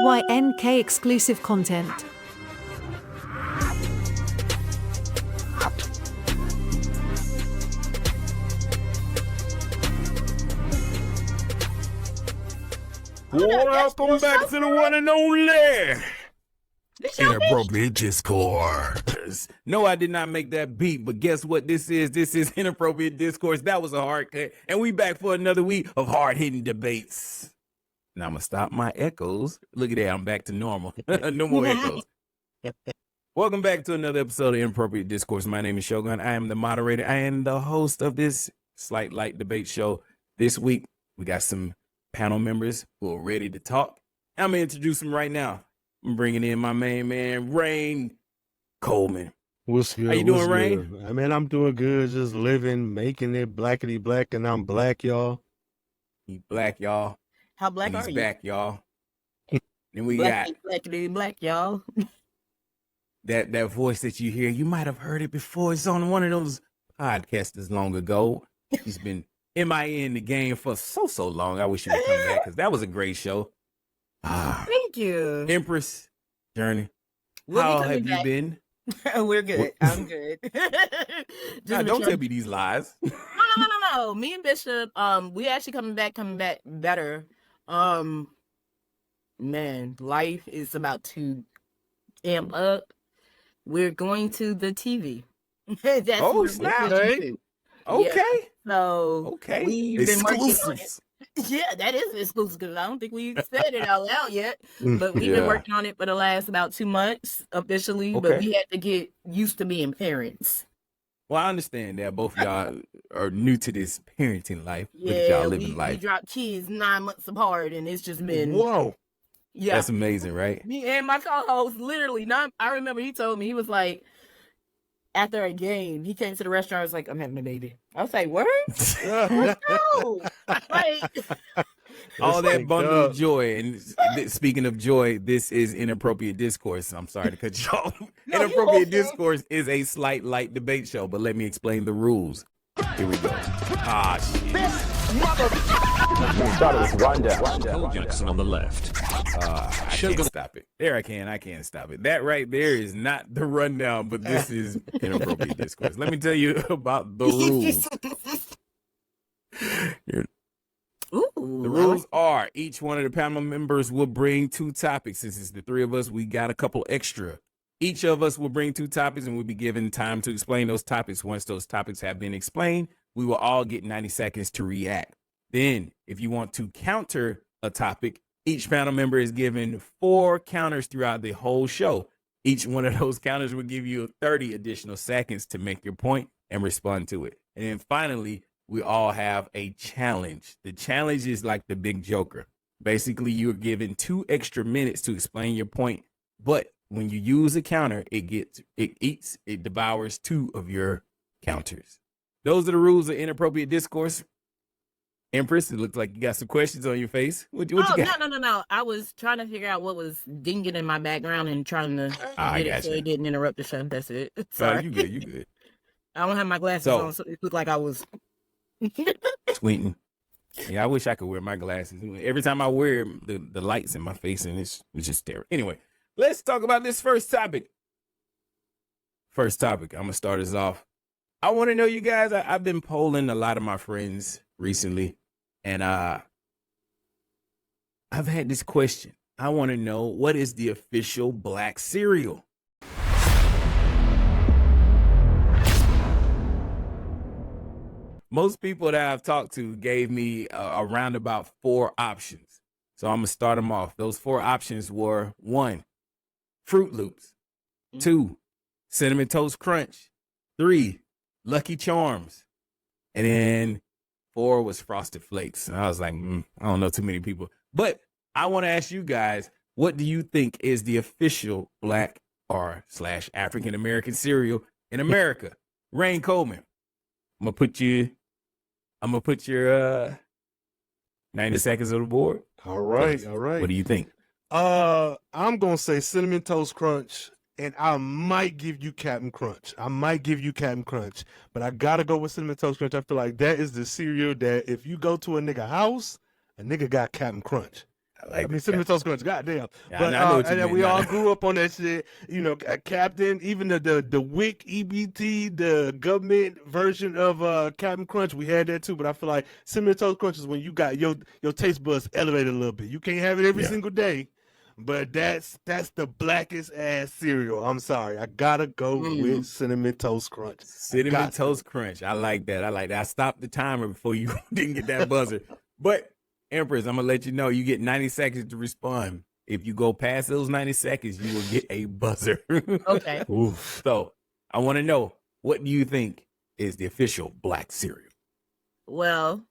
TYNK exclusive content. Welcome back to the one and only Inappropriate Discourse. No, I did not make that beat, but guess what this is? This is Inappropriate Discourse. That was a hard cut, and we back for another week of hard-hitting debates. Now I'm going to stop my echoes. Look at that, I'm back to normal. No more echoes. Welcome back to another episode of Inappropriate Discourse. My name is Shogun. I am the moderator. I am the host of this slight light debate show. This week, we got some panel members who are ready to talk. I'm going to introduce them right now. I'm bringing in my main man, Rhayne Coleman. What's good? How you doing, Rhayne? I mean, I'm doing good, just living, making it blackity black, and I'm black, y'all. He black, y'all. How black He's are you? back, y'all. Then we got blackity black, y'all. that voice that you hear. You might have heard it before. It's on one of those podcasters long ago. He's been MIA in the game for so long. I wish he would come back because that was a great show. Thank you. Empress Journey. We'll How be have coming you been? We're good. I'm good. Nah, don't tell me these lies. No. Me and Bishop, we actually coming back better. Man, life is about to amp up. We're going to the TV. That's Oh, what we're snap. going to. Okay. Yeah. So Okay. we've been working on it. Exclusives. Yeah, that is exclusive because I don't think we said it out loud yet. But we've been working on it for the last about 2 months officially. Okay. But we had to get used to being parents. Well, I understand that both of y'all are new to this parenting life. Look at Yeah, y'all living we life. dropped kids 9 months apart, and it's just been Whoa. yeah. That's amazing, right? Me and my co-host literally. I remember he told me he was like, after a game, he came to the restaurant. I was like, I'm having a baby. I was like, word? Let's go. Like, All that like, bundle of joy. And speaking of joy, this is Inappropriate Discourse. I'm sorry to cut you off. No, Inappropriate you okay. Discourse is a slight light debate show, but let me explain the rules. Here we go. Ah, shit. Phil Jackson on the left. I can't stop it. There I can't stop it. That right there is not the rundown, but this is Inappropriate Discourse. Let me tell you about the rules. The rules are each one of the panel members will bring 2 topics. Since it's the 3 of us, we got a couple extra. Each of us will bring 2 topics and we'll be given time to explain those topics. Once those topics have been explained, we will all get 90 seconds to react. Then, if you want to counter a topic, each panel member is given 4 counters throughout the whole show. Each one of those counters will give you 30 additional seconds to make your point and respond to it. And then finally, we all have a challenge. The challenge is like the big joker. Basically, you're given 2 extra minutes to explain your point, but when you use a counter, it devours 2 of your counters. Those are the rules of Inappropriate Discourse. Empress, it looks like you got some questions on your face. What you got? No. I was trying to figure out what was dinging in my background and trying to I get got it so you. it didn't interrupt the show. That's it. No, Sorry. you good. I don't have my glasses on, so it looked like I was. Tweeting. Yeah, I wish I could wear my glasses. Every time I wear them, the lights in my face, and it's just terrible. Anyway, let's talk about this first topic. I'm going to start us off. I want to know, you guys, I've been polling a lot of my friends recently, and I've had this question. I want to know, what is the official black cereal? Most people that I've talked to gave me around about 4 options. So I'm going to start them off. Those 4 options were 1, Fruit Loops, 2, Cinnamon Toast Crunch, 3, Lucky Charms, and then 4 was Frosted Flakes. And I was like, I don't know too many people. But I want to ask you guys, what do you think is the official black or / African American cereal in America? Rhayne Coleman, I'm gonna put your 90 seconds on the board. All right. What do you think? I'm gonna say Cinnamon Toast Crunch, and I might give you Captain Crunch. But I gotta go with Cinnamon Toast Crunch. I feel like that is the cereal that if you go to a nigga house, a nigga got Captain Crunch. like I mean, Cinnamon Toast Crunch, goddamn. Yeah, But I know what you and mean. we Nah, all nah. grew up on that shit. You know, Captain, even the WIC EBT, the government version of Captain Crunch, we had that too. But I feel like Cinnamon Toast Crunch is when you got your taste buds elevated a little bit. You can't have it every Yeah. single day, but that's the blackest ass cereal. I'm sorry, I gotta go with Cinnamon Toast Crunch. Cinnamon Got to. Toast Crunch. I like that. I stopped the timer before you didn't get that buzzer. But Empress, I'm gonna let you know you get 90 seconds to respond. If you go past those 90 seconds, you will get a buzzer. Okay. Oof. So I want to know, what do you think is the official black cereal? Well,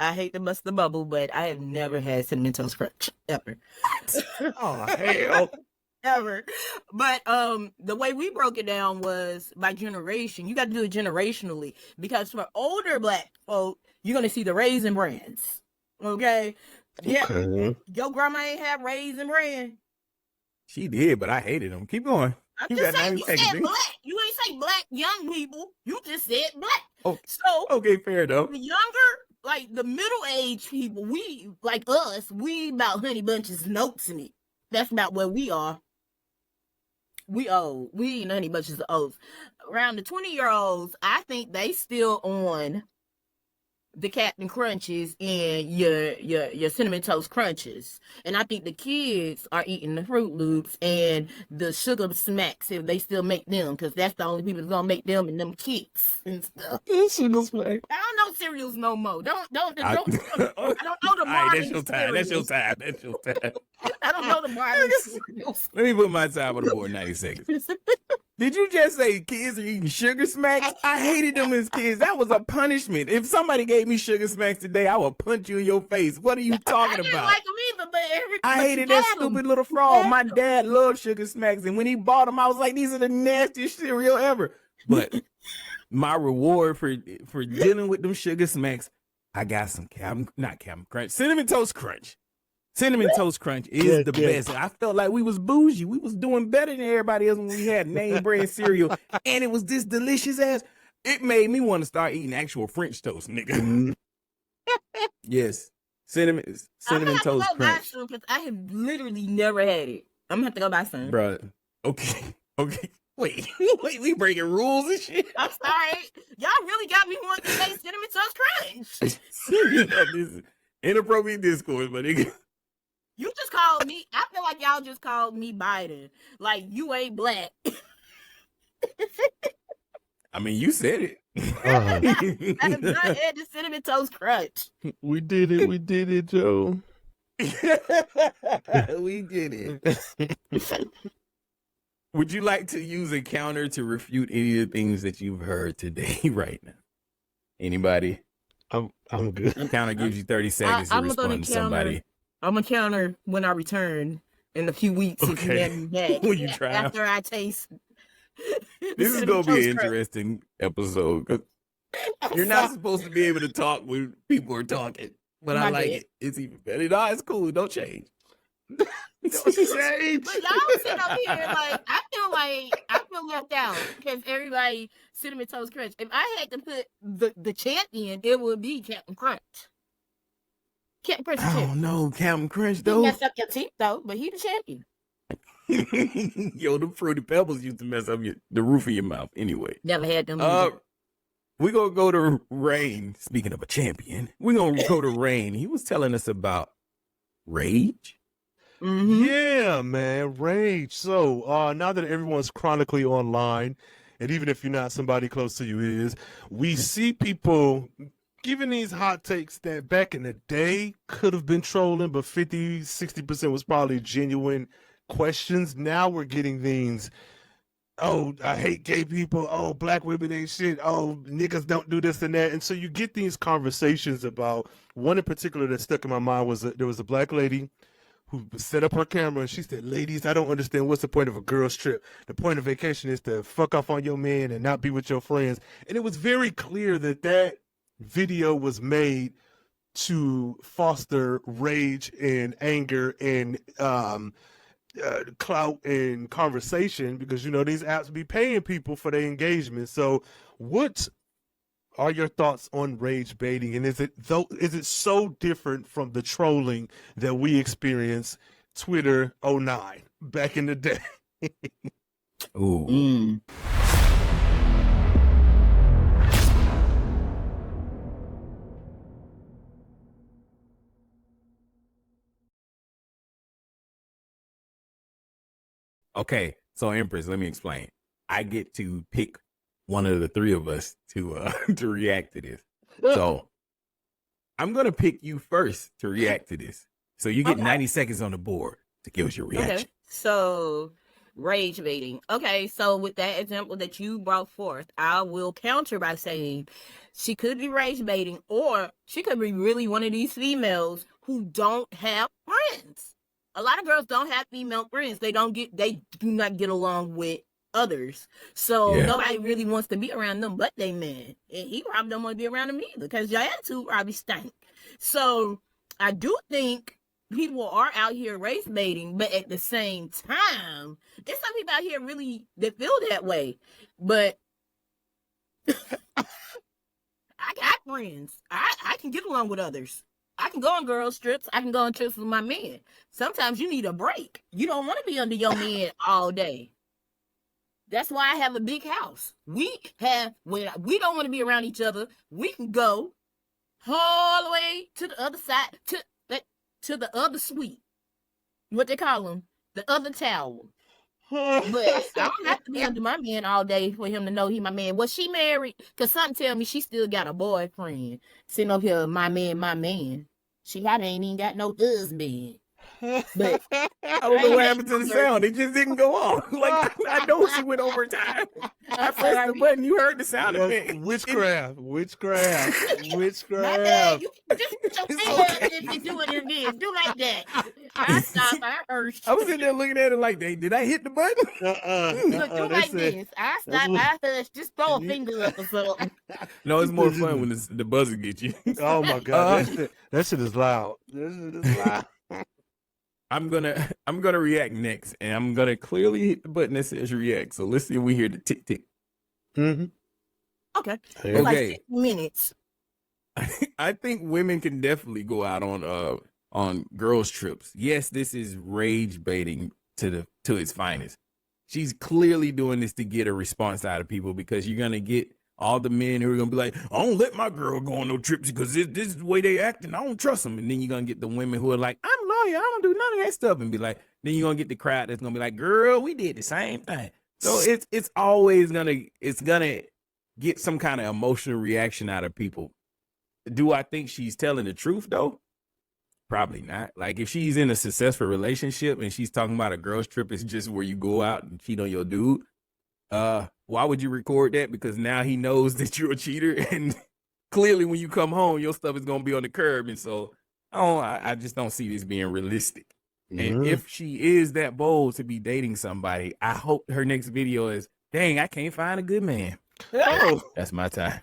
I hate to bust the bubble, but I have never had Cinnamon Toast Crunch ever. Oh hell. Ever. But the way we broke it down was by generation. You got to do it generationally, because for older black folk, you're gonna see the Raisin Brands. Okay. Yeah. Okay. Your grandma ain't have Raisin Bran. She did, but I hated them. Keep going. I'm You just got saying, 90 you seconds, said nigga. black. You ain't say black young people. You just said black. Oh, So okay, fair enough. the younger, like the middle-aged people, we like us, we about Honey Bunches and Oats in it. That's about where we are. We old. We eating Honey Bunches of Oats. Around the 20-year-olds, I think they still on the Captain Crunches and your Cinnamon Toast Crunches. And I think the kids are eating the Fruit Loops and the Sugar Smacks, if they still make them, because that's the only people that's gonna make them and them kits and stuff. Sugar Smack. I don't know cereals no more. Don't I I don't know the All right, Marlin that's your time. That's your cereals. time. That's your time. I don't know the Marlin cereals. Let me put my time on the board. 90 seconds. Did you just say kids are eating Sugar Smacks? I hated them as kids. That was a punishment. If somebody gave me Sugar Smacks today, I would punch you in your face. What are you I talking didn't about? like them either, but I but hated you that got 'em. stupid little frog. My dad loved Sugar Smacks, and when he bought them, I was like, "These are the nastiest cereal ever." But my reward for dealing with them Sugar Smacks, I got some Captain Crunch, Cinnamon Toast Crunch. Cinnamon Toast Crunch is the best. I felt like we was bougie. We was doing better than everybody else when we had name brand cereal, and it was this delicious ass. It made me want to start eating actual French toast, nigga. Yes, cinnamon Toast Crunch, Because I have literally never had it. I'm gonna have to go buy some. bro. Okay. Wait, we breaking rules and shit. I'm sorry. Y'all really got me wanting to say Cinnamon Toast Crunch. This is inappropriate discourse, but nigga. You just called me. I feel like y'all just called me Biden. Like, you ain't black. I mean, you said it. I have not had the Cinnamon Toast Crunch. We did it, Joe. We did it. Would you like to use a counter to refute any of the things that you've heard today right now? Anybody? I'm good. Counter gives you 30 seconds to I'm gonna respond to somebody. I'm gonna counter when I return in a few weeks. If you Okay. have me back. When you try. After I taste. This is going to be an interesting episode. 'Cause you're not supposed to be able to talk when people are talking. But I My like bad. it. It's even better. No, it's cool. Don't change. Don't change. But y'all sit up here like I feel left out because everybody Cinnamon Toast Crunch. If I had to put the champion, it would be Captain Crunch. Captain Crunch. I don't know, Captain Crunch, He though. messed up your teeth though, but he the champion. Yo, the Fruity Pebbles used to mess up the roof of your mouth anyway. Never had them. either. We're going to go to Rhayne. Speaking of a champion, we're going to go to Rhayne. He was telling us about rage. Mhm. Yeah, man, rage. So now that everyone's chronically online, and even if you're not, somebody close to you is, we see people giving these hot takes that back in the day could have been trolling, but 50-60% was probably genuine questions. Now we're getting these, oh, I hate gay people, oh, black women ain't shit, oh, niggas don't do this and that. And so you get these conversations about, one in particular that stuck in my mind was there was a black lady who set up her camera and she said, ladies, I don't understand what's the point of a girl's trip. The point of vacation is to fuck off on your man and not be with your friends. And it was very clear that that video was made to foster rage and anger and clout and conversation, because you know these apps be paying people for their engagement. So what are your thoughts on rage baiting, and is it so different from the trolling that we experienced Twitter '09 back in the day? Ooh. Okay, so Empress, let me explain. I get to pick one of the three of us to to react to this. So I'm gonna pick you first to react to this. So you get 90 seconds on the board to give us your reaction. Okay. So rage baiting. Okay, so with that example that you brought forth, I will counter by saying she could be rage baiting, or she could be really one of these females who don't have friends. A lot of girls don't have female friends. They do not get along with others. So nobody really wants to be around them but they man. And he probably don't want to be around them either because your attitude probably stink. So I do think people are out here race baiting, but at the same time, there's some people out here really that feel that way. But I got friends. I can get along with others. I can go on girls trips. I can go on trips with my men. Sometimes you need a break. You don't want to be under your man all day. That's why I have a big house. When we don't want to be around each other, we can go all the way to the other side, to the other suite. What they call them? The other tower. But I don't have to be under my man all day for him to know he my man. Was she married? Because something tell me she still got a boyfriend. Sitting up here, my man. She ain't even got no husband. But I don't know what happened to the sound. It just didn't go on. Like I know she went over time. I pressed the button. You heard the sound effect. Witchcraft. My bad. You just put your finger if you do it again. Do like that. I stop. I hurt. I was in there looking at it like, did I hit the button? Look, do like this. I stop. I hush. Just throw a finger up or something. No, it's more fun when the buzzer gets you. Oh my god, that shit is loud. I'm gonna react next, and I'm gonna clearly hit the button that says react. So let's see if we hear the tick tick. Mm-hmm. Okay. Okay. Like 6 minutes. I think women can definitely go out on girls trips. Yes, this is rage baiting to its finest. She's clearly doing this to get a response out of people because you're gonna get all the men who are gonna be like, I don't let my girl go on no trips because this is the way they acting. I don't trust them. And then you're gonna get the women who are like, I'm loyal. I don't do none of that stuff. And be like, then you're gonna get the crowd that's gonna be like, girl, we did the same thing. So it's always gonna get some kind of emotional reaction out of people. Do I think she's telling the truth though? Probably not. Like if she's in a successful relationship and she's talking about a girl's trip, it's just where you go out and cheat on your dude. Why would you record that? Because now he knows that you're a cheater, and clearly when you come home, your stuff is gonna be on the curb. And so I just don't see this being realistic. And if she is that bold to be dating somebody, I hope her next video is, dang, I can't find a good man. Oh, that's my time.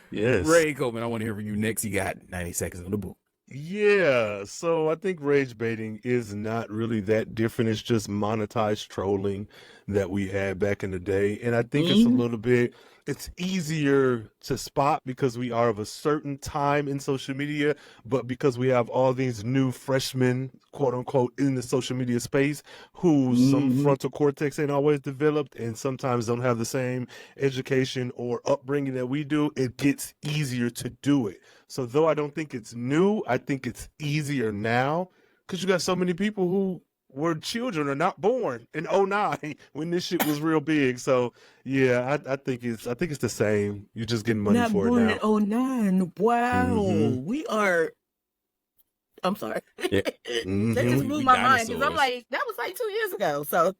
Yes. Rhayne Coleman, I want to hear from you next. You got 90 seconds on the book. Yeah, so I think rage baiting is not really that different. It's just monetized trolling that we had back in the day. And I think it's easier to spot because we are of a certain time in social media, but because we have all these new freshmen, quote unquote, in the social media space whose some frontal cortex ain't always developed and sometimes don't have the same education or upbringing that we do, it gets easier to do it. So though I don't think it's new, I think it's easier now because you got so many people who were children or not born in '09 when this shit was real big. So yeah, I think it's the same. You're just getting money Not for it born now. in '09. Wow. We are. I'm sorry. Yeah. That just blew my mind because I'm like, that was like 2 years ago. So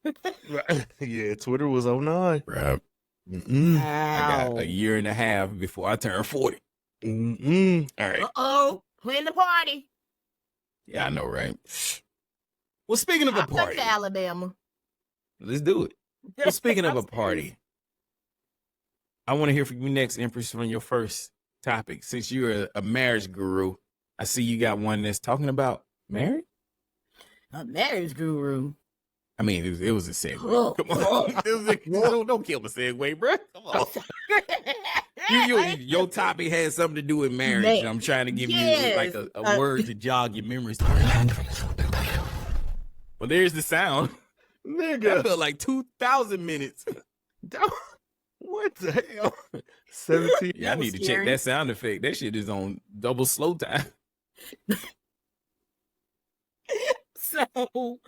Yeah, Twitter was '09. Right. Mm-mm. I got a year and a half before I turn 40. Mm-mm. All right. Uh-oh. We're in the party. Yeah, I know, right? Well, speaking of a I'll come party, to Alabama. let's do it. Well, speaking of a party, I want to hear from you next, Empress, on your first topic. Since you're a marriage guru, I see you got one that's talking about marriage. A marriage guru. I mean, it was a segue. Oh. Come on. Don't kill the segue, bro. Come on. Your topic has something to do with marriage. Man. I'm trying to give Yes. you like a word to jog your memories. Well, there's the sound. Nigga. That felt like 2,000 minutes. What the hell? 17. Yeah, I need to check scary. that sound effect. That shit is on double slow time. So,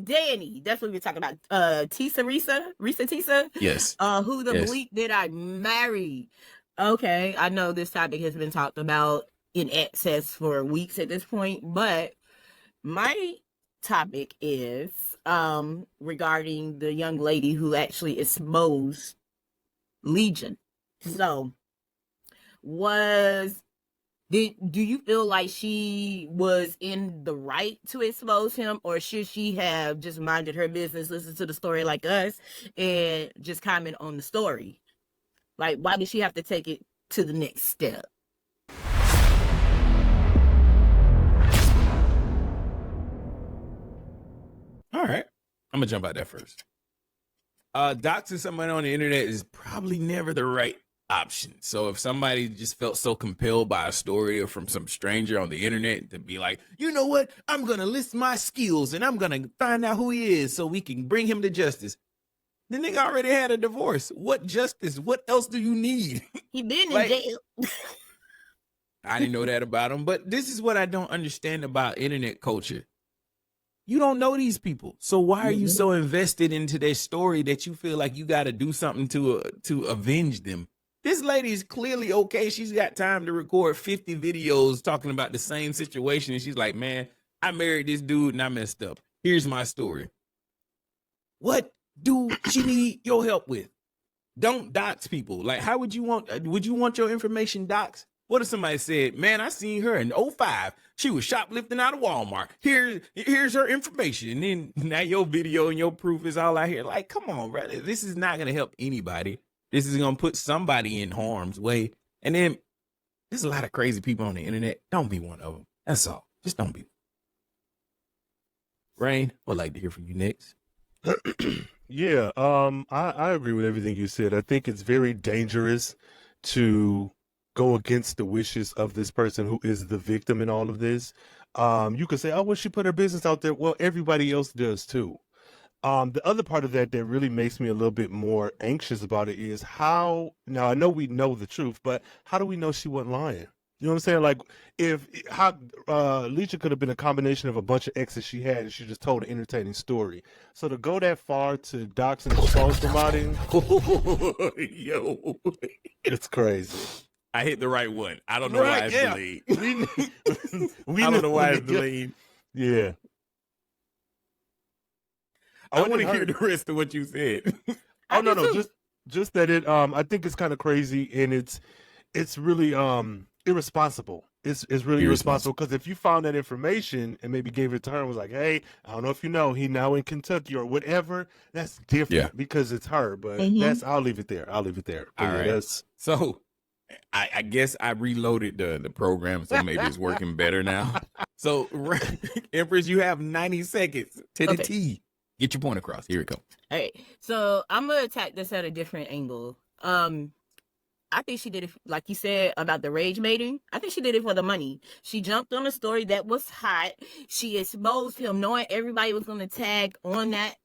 Danny, that's what we're talking about. Reesa Teesa. Yes. Who the Yes. bleep did I marry? Okay, I know this topic has been talked about in excess for weeks at this point, but my topic is regarding the young lady who actually exposed Legion. So, do you feel like she was in the right to expose him, or should she have just minded her business, listen to the story like us, and just comment on the story? Like, why did she have to take it to the next step? All right. I'm gonna jump out there first. Doxing somebody on the internet is probably never the right option. So if somebody just felt so compelled by a story or from some stranger on the internet to be like, you know what, I'm gonna list my skills and I'm gonna find out who he is so we can bring him to justice. The nigga already had a divorce. What justice? What else do you need? He been in Like- jail. I didn't know that about him, but this is what I don't understand about internet culture. You don't know these people. So why are you so invested into their story that you feel like you got to do something to avenge them? This lady is clearly okay. She's got time to record 50 videos talking about the same situation. And she's like, man, I married this dude and I messed up. Here's my story. What do she need your help with? Don't dox people. Like, how would you want your information doxed? What if somebody said, man, I seen her in 05. She was shoplifting out of Walmart. Here's her information. And then now your video and your proof is all out here. Like, come on, brother. This is not going to help anybody. This is going to put somebody in harm's way. And then there's a lot of crazy people on the internet. Don't be one of them. That's all. Just don't be. Rhayne, would like to hear from you next. Yeah, I agree with everything you said. I think it's very dangerous to go against the wishes of this person who is the victim in all of this. You could say, oh, well, she put her business out there. Well, everybody else does too. The other part of that really makes me a little bit more anxious about it is how, now I know we know the truth, but how do we know she wasn't lying? You know what I'm saying? Like, Leisha could have been a combination of a bunch of exes she had, and she just told an entertaining story. So to go that far to dox and expose somebody, Yo, it's crazy. I hit the right one. I don't know why it's yeah. delayed. We I don't know why knew- it's delayed. Yeah. I want to wouldn't hear hurt. the rest of what you said. Oh no, do no, too. just that it. I think it's kind of crazy, and it's really irresponsible. It's really irresponsible because if you found that information and maybe gave it to her and was like, hey, I don't know if you know, he now in Kentucky or whatever. That's different Yeah. because it's her. But Mhm. I'll leave it there. But All yeah, right. that's So I guess I reloaded the program, so maybe it's working better now. So, Empress, you have 90 seconds to the Okay. T. Get your point across. Here it comes. All right, so I'm gonna attack this at a different angle. I think she did it, like you said about the rage mating. I think she did it for the money. She jumped on a story that was hot. She exposed him, knowing everybody was gonna tag on that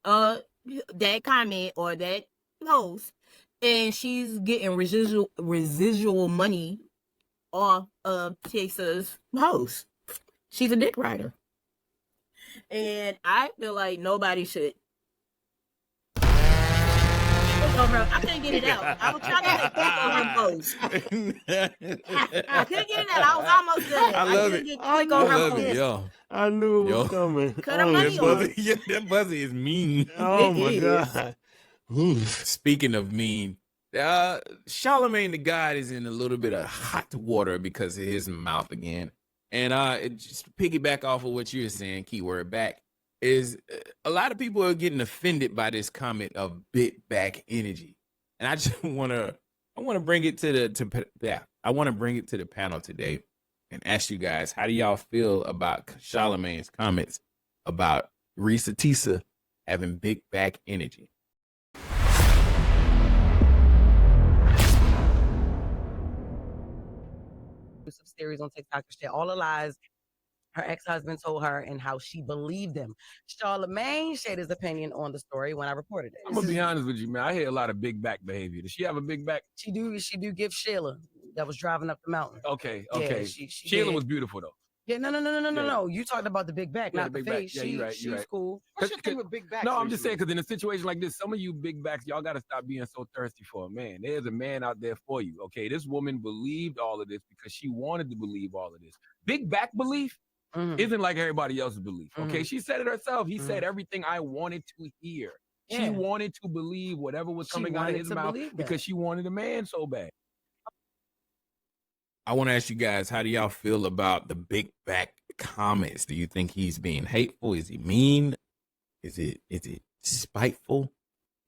that comment or that post, and she's getting residual money off of Texas post. She's a dick rider, and I feel like nobody should. I couldn't get it out. I was trying to click on her post. I couldn't get it out. I was almost done. I love couldn't it. get I click on her love it, post. yo. I knew it Yo. was coming. Cut her Oh, money that off. buzzer- Yeah, that buzzer is mean. Oh It my is. god. Speaking of mean, Charlemagne the God is in a little bit of hot water because of his mouth again. And just to piggyback off of what you're saying, keyword back, is a lot of people are getting offended by this comment of bit back energy. And I just want to bring it to the panel today and ask you guys, how do y'all feel about Charlemagne's comments about Reesa Teesa having big back energy. Series on TikTok and shit, all the lies her ex-husband told her and how she believed them. Charlamagne shared his opinion on the story when I reported it. I'm gonna be honest with you, man. I hear a lot of big back behavior. Does she have a big back? She do give Sheila that was driving up the mountain. Okay. Yeah, she Sheila did. was beautiful though. Yeah, no. You talked about the big back, not the big back. face. Yeah, you're right. She's cool. What's your thing with big back? No, I'm just saying, because in a situation like this, some of you big backs, y'all got to stop being so thirsty for a man. There's a man out there for you. Okay, this woman believed all of this because she wanted to believe all of this. Big back belief isn't like everybody else's belief. Okay, she said it herself. He said everything I wanted to hear. She wanted to believe whatever was coming out of his mouth because she wanted a man so bad. I want to ask you guys, how do y'all feel about the big back comments? Do you think he's being hateful? Is he mean? Is it spiteful?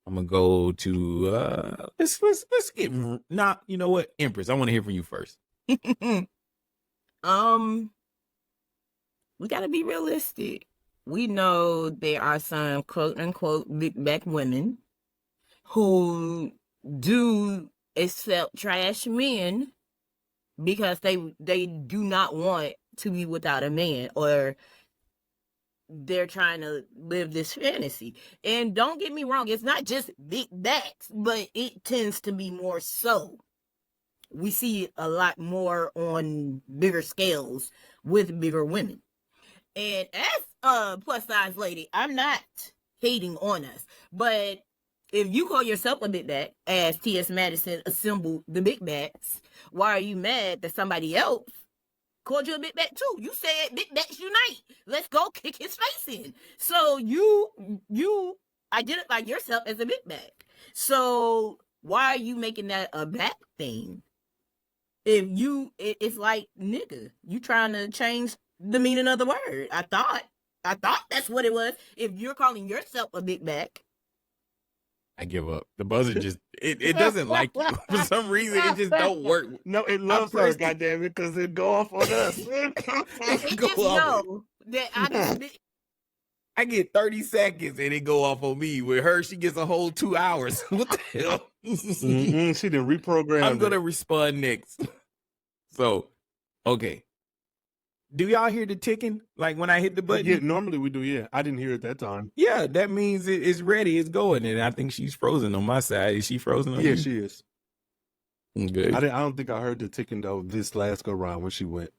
I'm gonna go to let's get you know what, Empress, I want to hear from you first. We gotta be realistic. We know there are some quote unquote big back women who do accept trash men because they do not want to be without a man, or they're trying to live this fantasy. And don't get me wrong, it's not just big backs, but it tends to be more so. We see a lot more on bigger scales with bigger women. And as a plus size lady, I'm not hating on us, but if you call yourself a big back, as T.S. Madison assembled the big backs, why are you mad that somebody else called you a big back too? You said big backs unite. Let's go kick his face in. So you identify yourself as a big back. So why are you making that a back thing? It's like, nigga, you trying to change the meaning of the word. I thought that's what it was. If you're calling yourself a big back. I give up. The buzzer just it doesn't like you. For some reason it just don't work. No, it loves her, goddamn it, because it go off on us. It just know that I get 30 seconds and it go off on me. With her, she gets a whole 2 hours. What the hell? She didn't reprogram. I'm gonna respond next. So, okay. Do y'all hear the ticking? Like when I hit the button? Yeah, normally we do, yeah. I didn't hear it that time. Yeah, that means it's ready, it's going. And I think she's frozen on my side. Is she frozen on you? Yeah, she is. Good. I don't think I heard the ticking though this last go round when she went.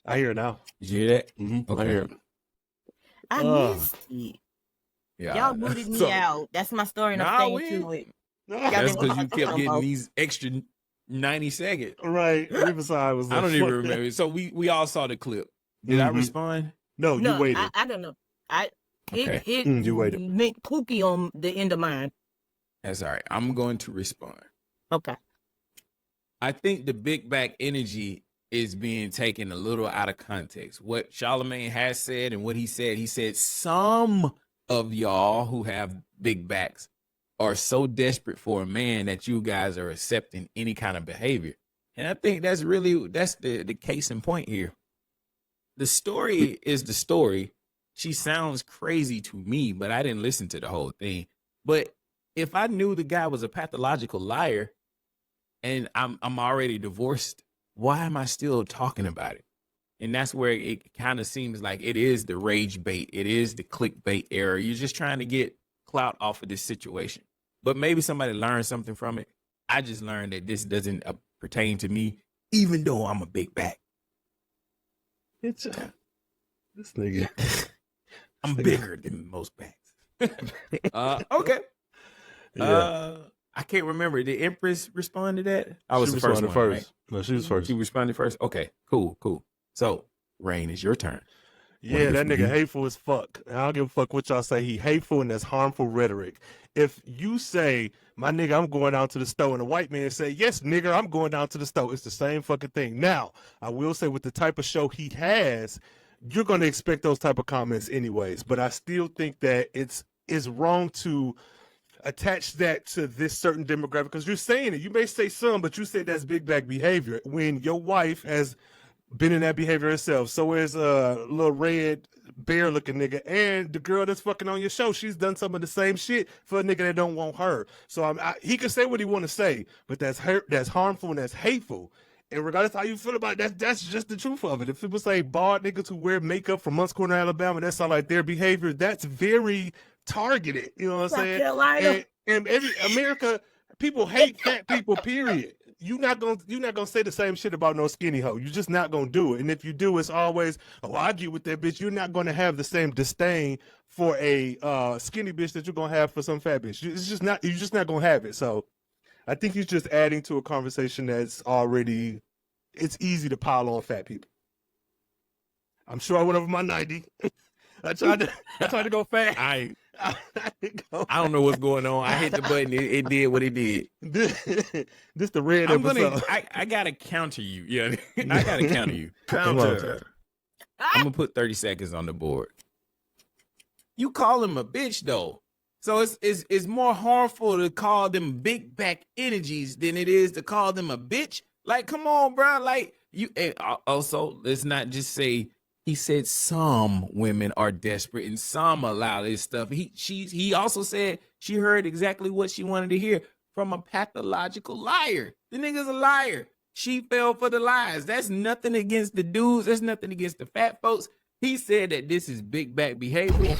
I hear it now. Did you hear that? Mm-hmm. Okay. I hear it. I missed it. Yeah. Y'all booted me out. That's my story, and I'm staying to it. That's because you kept getting these extra 90 seconds. Right. Riverside was I don't even remember. So we all saw the clip. Did I respond? No, you waited. I don't know. You waited. Meant kooky on the end of mine. That's all right. I'm going to respond. Okay. I think the big back energy is being taken a little out of context. What Charlamagne has said and what he said some of y'all who have big backs are so desperate for a man that you guys are accepting any kind of behavior. And I think that's the case in point here. The story is the story. She sounds crazy to me, but I didn't listen to the whole thing. But if I knew the guy was a pathological liar and I'm already divorced, why am I still talking about it? And that's where it kind of seems like it is the rage bait. It is the clickbait era. You're just trying to get clout off of this situation. But maybe somebody learned something from it. I just learned that this doesn't pertain to me, even though I'm a big back. It's this nigga. I'm bigger than most backs. Okay. Yeah. I can't remember. Did Empress respond to that? I was She the first responded one, first. right? No, she was first. She responded first. Okay, cool. So, Rhayne, it's your turn. Yeah, that nigga hateful as fuck. I don't give a fuck what y'all say. He hateful and that's harmful rhetoric. If you say, my nigga, I'm going down to the store, and a white man say, yes, nigga, I'm going down to the store, it's the same fucking thing. Now, I will say with the type of show he has, you're going to expect those type of comments anyways. But I still think that it's wrong to attach that to this certain demographic because you're saying it. You may say some, but you say that's big back behavior when your wife has been in that behavior herself. So is little red bear looking nigga. And the girl that's fucking on your show, she's done some of the same shit for a nigga that don't want her. So he can say what he want to say, but that's harmful and that's hateful. And regardless how you feel about it, that's just the truth of it. If people say bald niggas who wear makeup from Moncks Corner, Alabama, that's not like their behavior. That's very targeted. You know what I'm saying? And every America, people hate fat people. Period. You're not gonna say the same shit about no skinny hoe. You're just not gonna do it. And if you do, it's always, oh, I get with that bitch. You're not gonna have the same disdain for a skinny bitch that you're gonna have for some fat bitch. It's just not. You're just not gonna have it. So, I think he's just adding to a conversation that's already. It's easy to pile on fat people. I'm sure I went over my 90. I tried to go fast. I don't know what's going on. I hit the button. It did what it did. This the red episode. I gotta counter you. Yeah, I gotta counter you. Counter. I'm gonna put 30 seconds on the board. You call him a bitch though, so it's more harmful to call them big back energies than it is to call them a bitch. Like, come on, bro. Like you. And also, let's not just say. He said some women are desperate and some allow this stuff. He also said she heard exactly what she wanted to hear from a pathological liar. The nigga's a liar. She fell for the lies. That's nothing against the dudes. That's nothing against the fat folks. He said that this is big back behavior.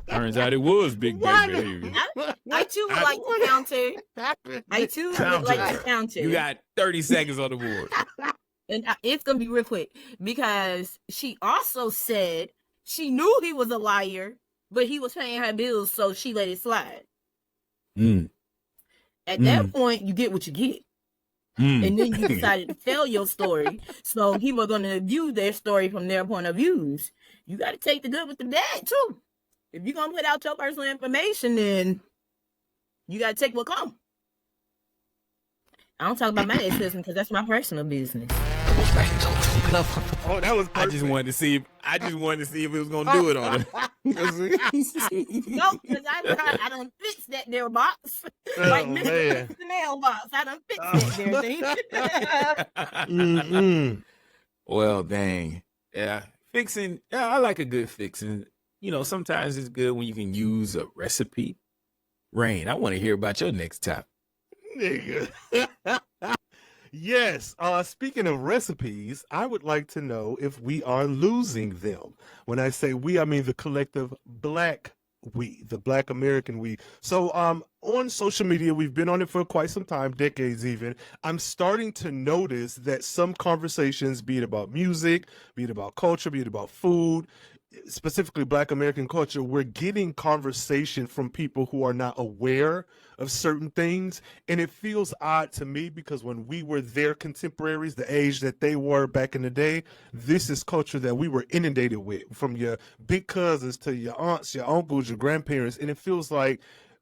Turns out it was big back behavior. I too would like to counter. I too would like to counter. You got 30 seconds on the board. And it's going to be real quick because she also said she knew he was a liar, but he was paying her bills, so she let it slide. At that point, you get what you get. And then you decided to tell your story. So people are going to view their story from their point of views. You got to take the good with the bad, too. If you're going to put out your personal information, then you got to take what comes. I don't talk about my ex-husband because that's my personal business. Oh, that was perfect. I just wanted to see if it was gonna do it on him. No, because I don't fix that there box. Like Mr. The nail box. I don't fix that there thing. Well, dang. Yeah. Fixing. Yeah, I like a good fixing. You know, sometimes it's good when you can use a recipe. Rhayne, I want to hear about your next topic. Nigga. Yes. Speaking of recipes, I would like to know if we are losing them. When I say we, I mean the collective black we, the Black American we. So on social media, we've been on it for quite some time, decades even. I'm starting to notice that some conversations, be it about music, be it about culture, be it about food, specifically Black American culture, we're getting conversation from people who are not aware of certain things. And it feels odd to me because when we were their contemporaries, the age that they were back in the day, this is culture that we were inundated with, from your big cousins to your aunts, your uncles, your grandparents. And it feels like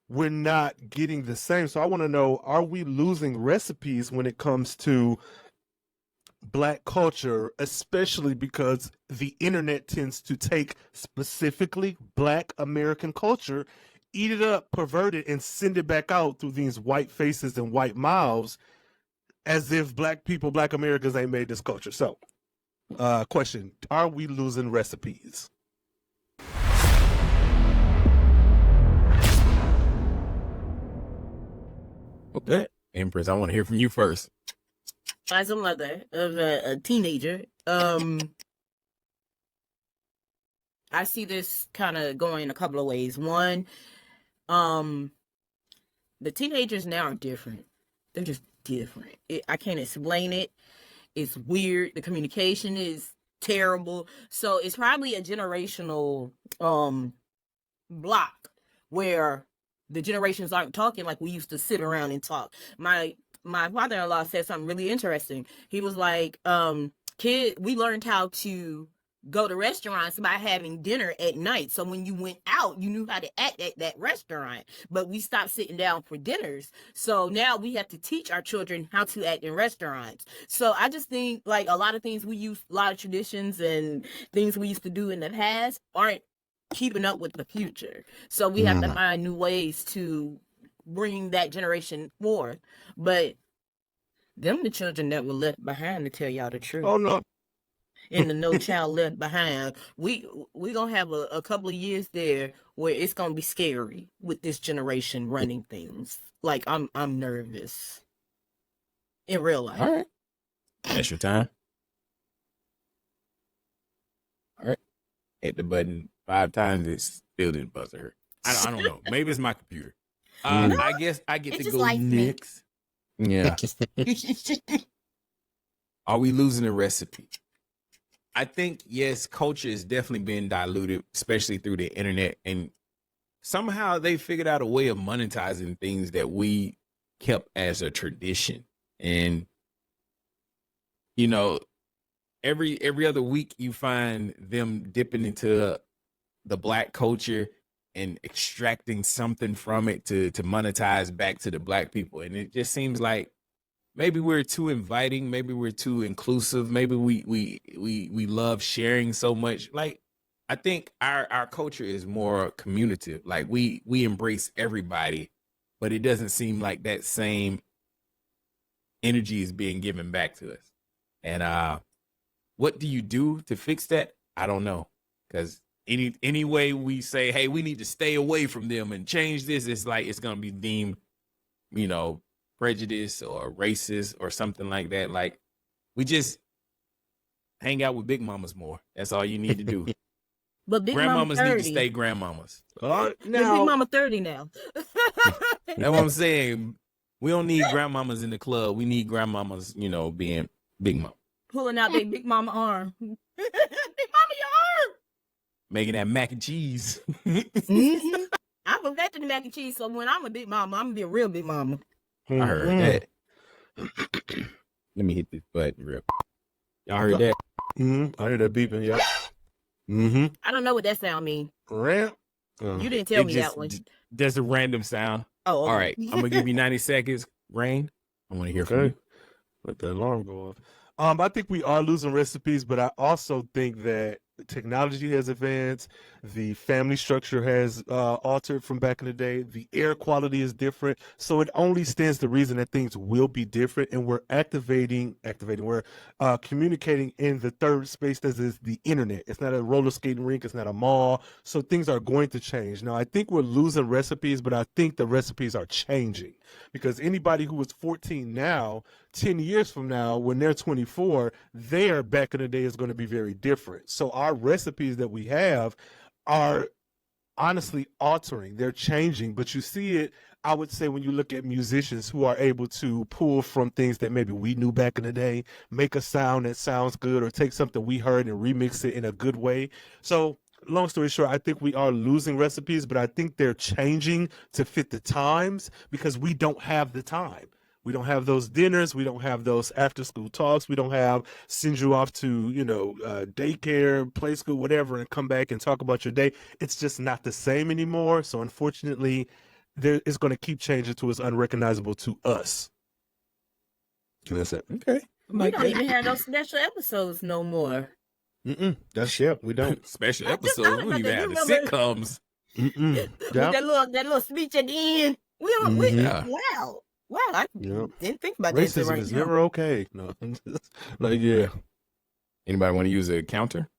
we're not getting the same. So I want to know, are we losing recipes when it comes to Black culture, especially because the internet tends to take specifically Black American culture, eat it up, pervert it, and send it back out through these white faces and white mouths as if Black people, Black Americans ain't made this culture. So, question, are we losing recipes? Okay. Empress, I want to hear from you first. As a mother of a teenager, I see this kind of going in a couple of ways. One, the teenagers now are different. They're just different. I can't explain it. It's weird. The communication is terrible. So it's probably a generational block where the generations aren't talking like we used to sit around and talk. My father-in-law said something really interesting. He was like, we learned how to go to restaurants by having dinner at night. So when you went out, you knew how to act at that restaurant. But we stopped sitting down for dinners. So now we have to teach our children how to act in restaurants. So I just think like a lot of things we use, a lot of traditions and things we used to do in the past aren't keeping up with the future. So we have to find new ways to bring that generation forth. But them the children that were left behind, to tell y'all the truth. Oh no. in the No Child Left Behind. We gonna have a couple of years there where it's gonna be scary with this generation running things. Like I'm nervous in real life. All right. That's your time. All right. Hit the button 5 times. It still didn't buzzer. I don't know. Maybe it's my computer. I guess I get It to just go likes me. next. Yeah. Are we losing a recipe? I think, yes, culture is definitely being diluted, especially through the internet. And somehow they figured out a way of monetizing things that we kept as a tradition. And, you know, every other week you find them dipping into the Black culture and extracting something from it to monetize back to the Black people. And it just seems like maybe we're too inviting, maybe we're too inclusive, maybe we love sharing so much. Like, I think our culture is more communicative. Like we embrace everybody, but it doesn't seem like that same energy is being given back to us. And what do you do to fix that? I don't know. Because any way we say, hey, we need to stay away from them and change this, it's like it's gonna be deemed, you know, prejudice or racist or something like that. Like, we just hang out with big mamas more. That's all you need to do. But big mama Grandmamas 30. need to stay grandmamas. But big mama 30 now. That's what I'm saying. We don't need grandmamas in the club. We need grandmamas, you know, being big mama. Pulling out their big mama arm. Big mama, your arm. Making that mac and cheese. Mm-hmm. I perfected the mac and cheese, so when I'm a big mama, I'm gonna be a real big mama. I heard that. Let me hit this button real quick. Y'all heard that? I heard that beeping. Yep. I don't know what that sound means. Ramp. You didn't tell me that one. That's a random sound. Oh, okay. All right. I'm gonna give you 90 seconds. Rhayne, I want to hear from you. Let the alarm go off. I think we are losing recipes, but I also think that technology has advanced. The family structure has altered from back in the day. The air quality is different. So it only stands to reason that things will be different. And we're we're communicating in the third space that is the internet. It's not a roller skating rink. It's not a mall. So things are going to change. Now, I think we're losing recipes, but I think the recipes are changing. Because anybody who was 14 now, 10 years from now, when they're 24, their back in the day is going to be very different. So our recipes that we have are honestly altering. They're changing. But you see it, I would say, when you look at musicians who are able to pull from things that maybe we knew back in the day, make a sound that sounds good, or take something we heard and remix it in a good way. So long story short, I think we are losing recipes, but I think they're changing to fit the times because we don't have the time. We don't have those dinners. We don't have those after school talks. We don't have send you off to, daycare, play school, whatever, and come back and talk about your day. It's just not the same anymore. So unfortunately, it's going to keep changing to it's unrecognizable to us. And that's it. Okay. We don't even have those special episodes no more. We don't. Special I just episodes. thought We don't about even that. have You the remember- sitcoms. With that little speech at the end. Yeah. Wow, I didn't think about that Racism right is now. never okay. No, like yeah. Anybody want to use a counter?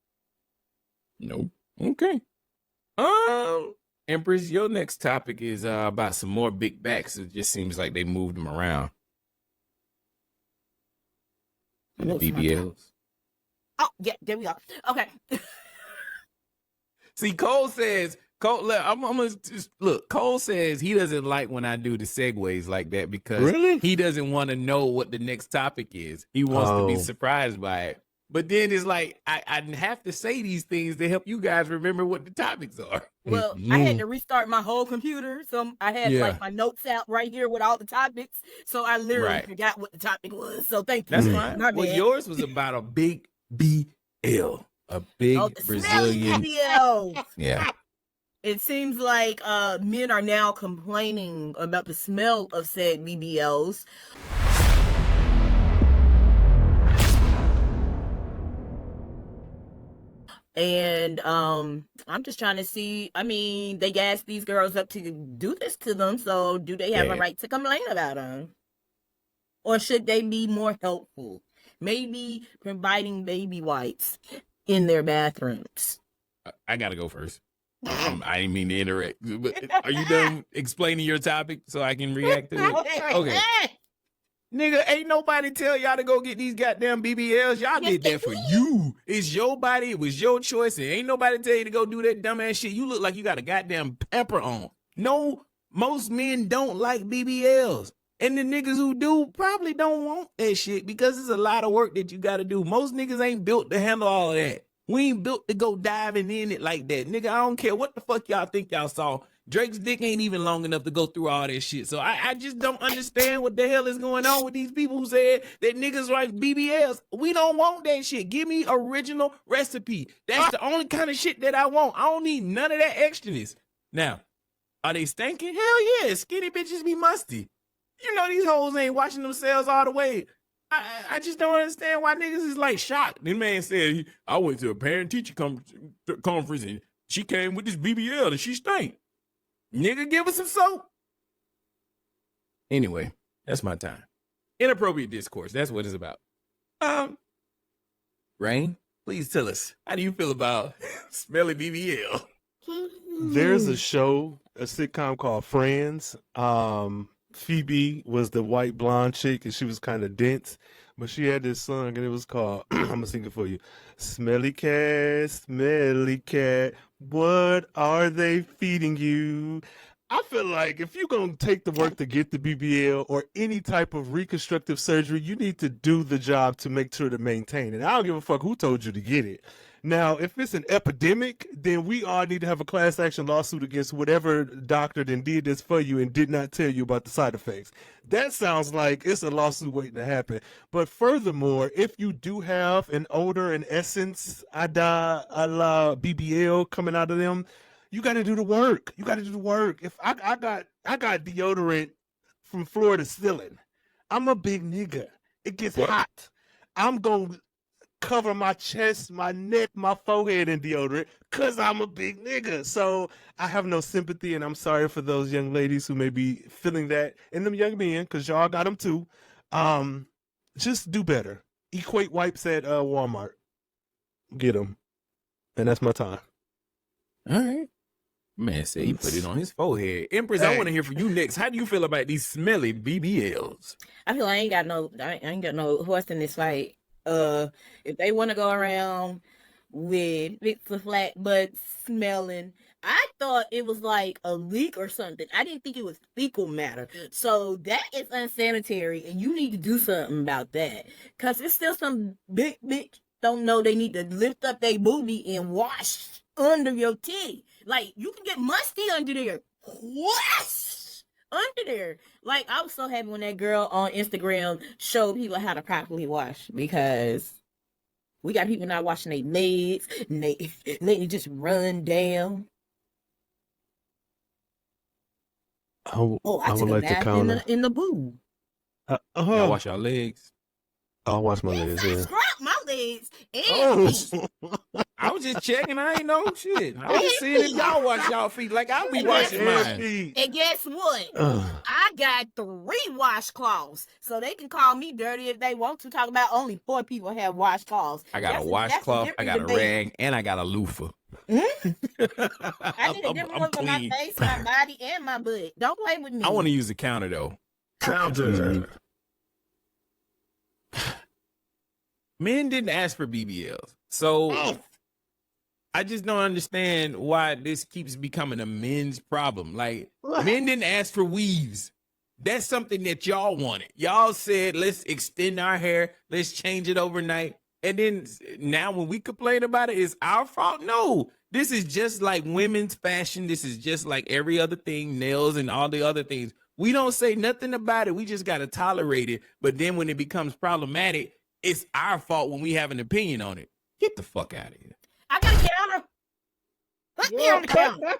Nope. Okay. Empress, your next topic is about some more big backs. It just seems like they moved them around. And the What's my BBLs. Oh, yeah, there we go. Okay. See, Cole says, I'm gonna just look. Cole says he doesn't like when I do the segues like that because he doesn't want to know what the next topic is. He wants to be surprised by it. But then it's like I have to say these things to help you guys remember what the topics are. Well, I had to restart my whole computer, so I had like my notes out right here with all the topics. So I literally forgot what the topic was. So thank you. That's fine. My Well, bad. yours was about a big BL, a big the Brazilian. Smelly BBLs. Yeah. It seems like men are now complaining about the smell of said BBLs. And I'm just trying to see, I mean, they gassed these girls up to do this to them, so do they have a right to complain about them? Or should they be more helpful? maybe providing baby wipes in their bathrooms. I gotta go first. I didn't mean to interrupt, but are you done explaining your topic so I can react to it? Okay. Nigga, ain't nobody tell y'all to go get these goddamn BBLs. Y'all did that for you. It's your body. It was your choice. And ain't nobody tell you to go do that dumbass shit. You look like you got a goddamn pepper on. No, most men don't like BBLs. And the niggas who do probably don't want that shit because it's a lot of work that you got to do. Most niggas ain't built to handle all of that. We ain't built to go diving in it like that. Nigga, I don't care what the fuck y'all think y'all saw. Drake's dick ain't even long enough to go through all that shit. So I just don't understand what the hell is going on with these people who said that niggas like BBLs. We don't want that shit. Give me original recipe. That's the only kind of shit that I want. I don't need none of that extraness. Now, are they stinking? Hell yeah. Skinny bitches be musty. You know these hoes ain't washing themselves all the way. I just don't understand why niggas is like shocked. This man said, I went to a parent-teacher conference and she came with this BBL and she stank. Nigga, give us some soap. Anyway, that's my time. Inappropriate discourse. That's what it's about. Rhayne, please tell us, how do you feel about Smelly BBL? There's a show, a sitcom called Friends. Phoebe was the white blonde chick and she was kind of dense, but she had this song and it was called, I'm gonna sing it for you. Smelly cat, what are they feeding you? I feel like if you're gonna take the work to get the BBL or any type of reconstructive surgery, you need to do the job to make sure to maintain it. I don't give a fuck who told you to get it. Now, if it's an epidemic, then we all need to have a class action lawsuit against whatever doctor then did this for you and did not tell you about the side effects. That sounds like it's a lawsuit waiting to happen. But furthermore, if you do have an odor and essence, a la BBL coming out of them, you got to do the work. You got to do the work. If I got deodorant from floor to ceiling, I'm a big nigga. It gets hot. I'm going to cover my chest, my neck, my forehead in deodorant because I'm a big nigga. So I have no sympathy, and I'm sorry for those young ladies who may be feeling that, and them young men, because y'all got them too. Just do better. Equate wipes at Walmart. Get them. And that's my time. All right. Man said he put it on his forehead. Empress, I want to hear from you next. How do you feel about these smelly BBLs? I feel like I ain't got no horse in this fight. If they want to go around with big flat butts smelling, I thought it was like a leak or something. I didn't think it was fecal matter. So that is unsanitary, and you need to do something about that. Because it's still some big bitch don't know they need to lift up their booty and wash under your titty. Like, you can get musty under there. What? Under there. Like, I was so happy when that girl on Instagram showed people how to properly wash, because we got people not washing their legs and they just run down. I would like to counter in the booth. Y'all wash your legs. I'll wash my legs. I scrub my legs and feet. I was just checking. I ain't know shit. I was just seeing if y'all wash y'all feet like I'll be washing mine. And guess what? I got 3 washcloths, so they can call me dirty if they want to. Talk about only 4 people have washcloths. I got a washcloth, I got a rag, and I got a loofah. I need a different one for my face, my body, and my butt. Don't play with me. I want to use the counter though. Counter. Men didn't ask for BBLs, so I just don't understand why this keeps becoming a men's problem. Like, men didn't ask for weaves. That's something that y'all wanted. Y'all said, let's extend our hair, let's change it overnight. And then now when we complain about it, it's our fault. No, this is just like women's fashion. This is just like every other thing, nails and all the other things. We don't say nothing about it. We just got to tolerate it. But then when it becomes problematic, it's our fault when we have an opinion on it. Get the fuck out of here. I got a counter. Put me on the counter.